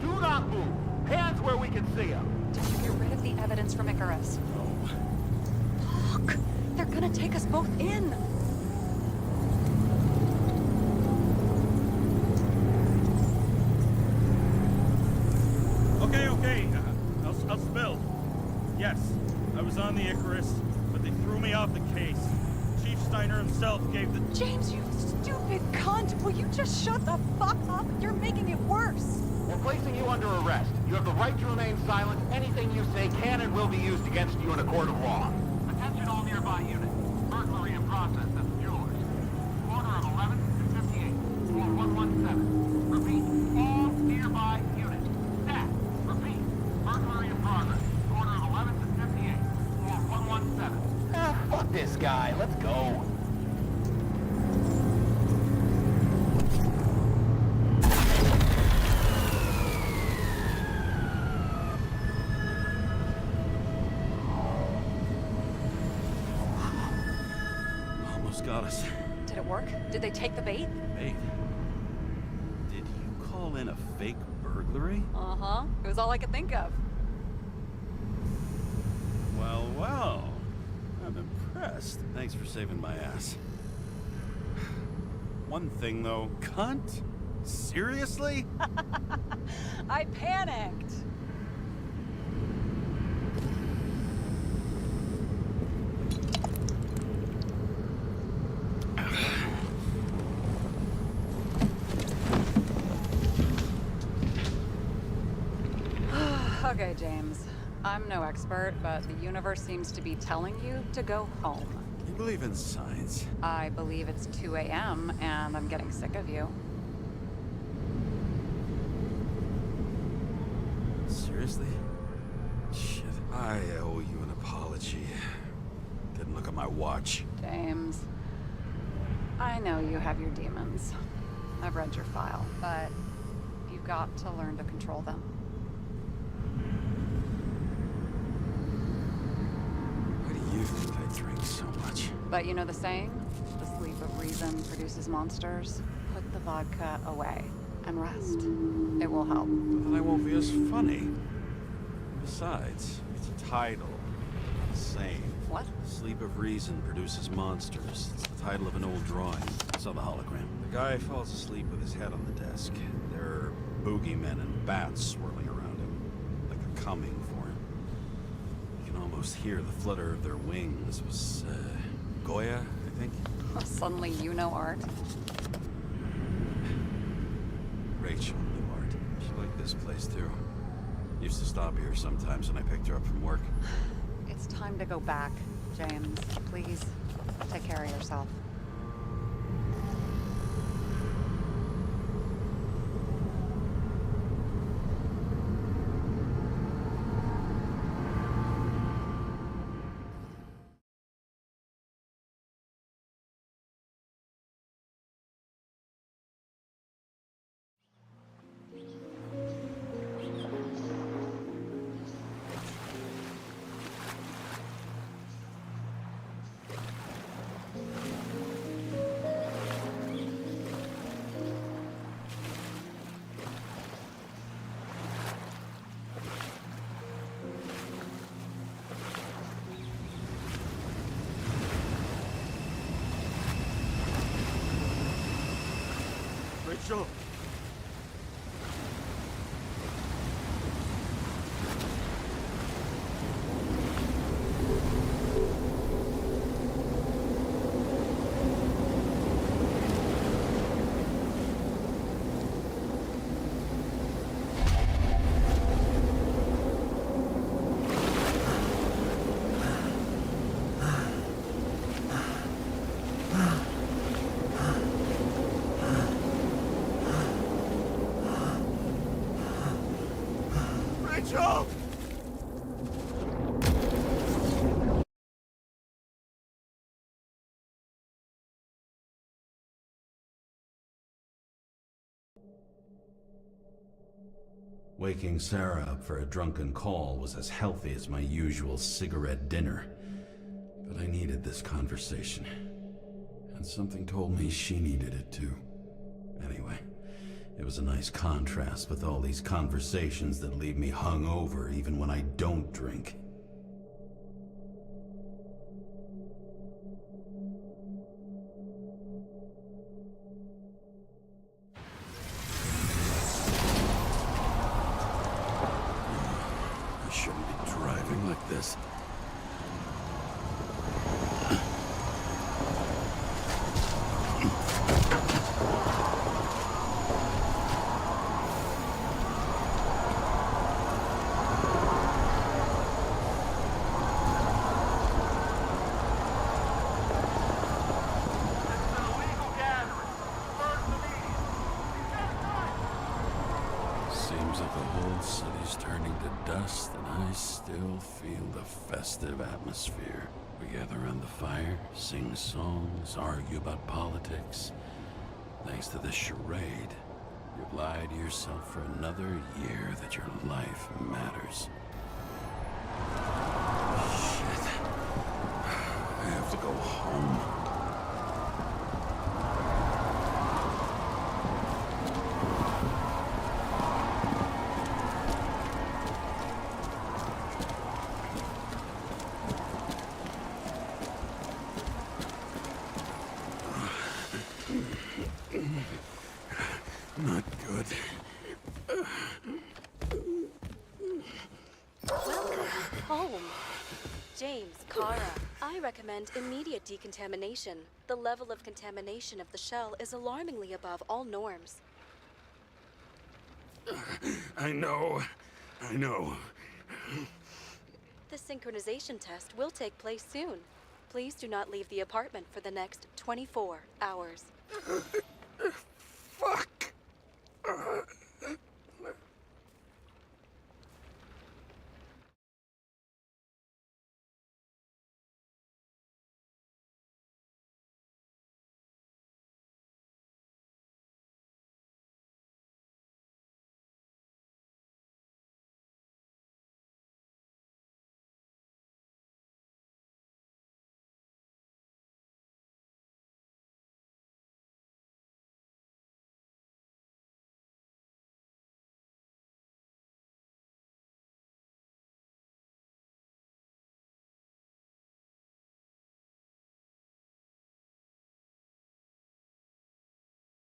Do not move! Hands where we can see them! Did you get rid of the evidence from Icarus? Oh. Look! They're gonna take us both in! Okay. I'll spill. Yes, I was on the Icarus, but they threw me off the case. Chief Steiner himself gave the... James, you stupid cunt! Will you just shut the fuck up? You're making it worse! We're placing you under arrest. You have the right to remain silent. Anything you say can and will be used against you in a court of law. Attention all nearby units. Burglary in process at the jewelers. Corner of 11th and 58th. Floor 117. Repeat. All nearby units. Staff. Repeat. Burglary in progress. Corner of 11th and 58th. Floor 117. Fuck this guy. Let's go. Almost got us. Did it work? Did they take the bait? Wait. Did you call in a fake burglary? Uh-huh. It was all I could think of. Well. I'm impressed. Thanks for saving my ass. One thing, though. Cunt? Seriously? I panicked. Okay, James. I'm no expert, but the universe seems to be telling you to go home. You believe in science? I believe it's 2 a.m. and I'm getting sick of you. Seriously? Shit. I owe you an apology. Didn't look at my watch. James, I know you have your demons. I've read your file, but you've got to learn to control them. Why do you think I drink so much? But you know the saying? The sleep of reason produces monsters. Put the vodka away and rest. It will help. Then I won't be as funny. Besides, it's a title. Same. What? Sleep of Reason produces monsters. It's the title of an old drawing. I saw the hologram. The guy falls asleep with his head on the desk. There are boogeymen and bats swirling around him, like they're coming for him. You can almost hear the flutter of their wings. It was, Goya, I think? Suddenly you know art. Rachel knew art. She liked this place, too. Used to stop here sometimes when I picked her up from work. It's time to go back, James. Please, take care of yourself. Rachel! Rachel! Waking Sarah up for a drunken call was as healthy as my usual cigarette dinner. But I needed this conversation. And something told me she needed it too. Anyway, it was a nice contrast with all these conversations that leave me hungover even when I don't drink. I shouldn't be driving like this. Seems like the whole city's turning to dust, and I still feel the festive atmosphere. We gather around the fire, sing songs, argue about politics. Thanks to this charade, you've lied to yourself for another year that your life matters. Shit. I have to go home. Not good. Welcome home. James, Kara, I recommend immediate decontamination. The level of contamination of the shell is alarmingly above all norms. I know. The synchronization test will take place soon. Please do not leave the apartment for the next 24 hours. Fuck!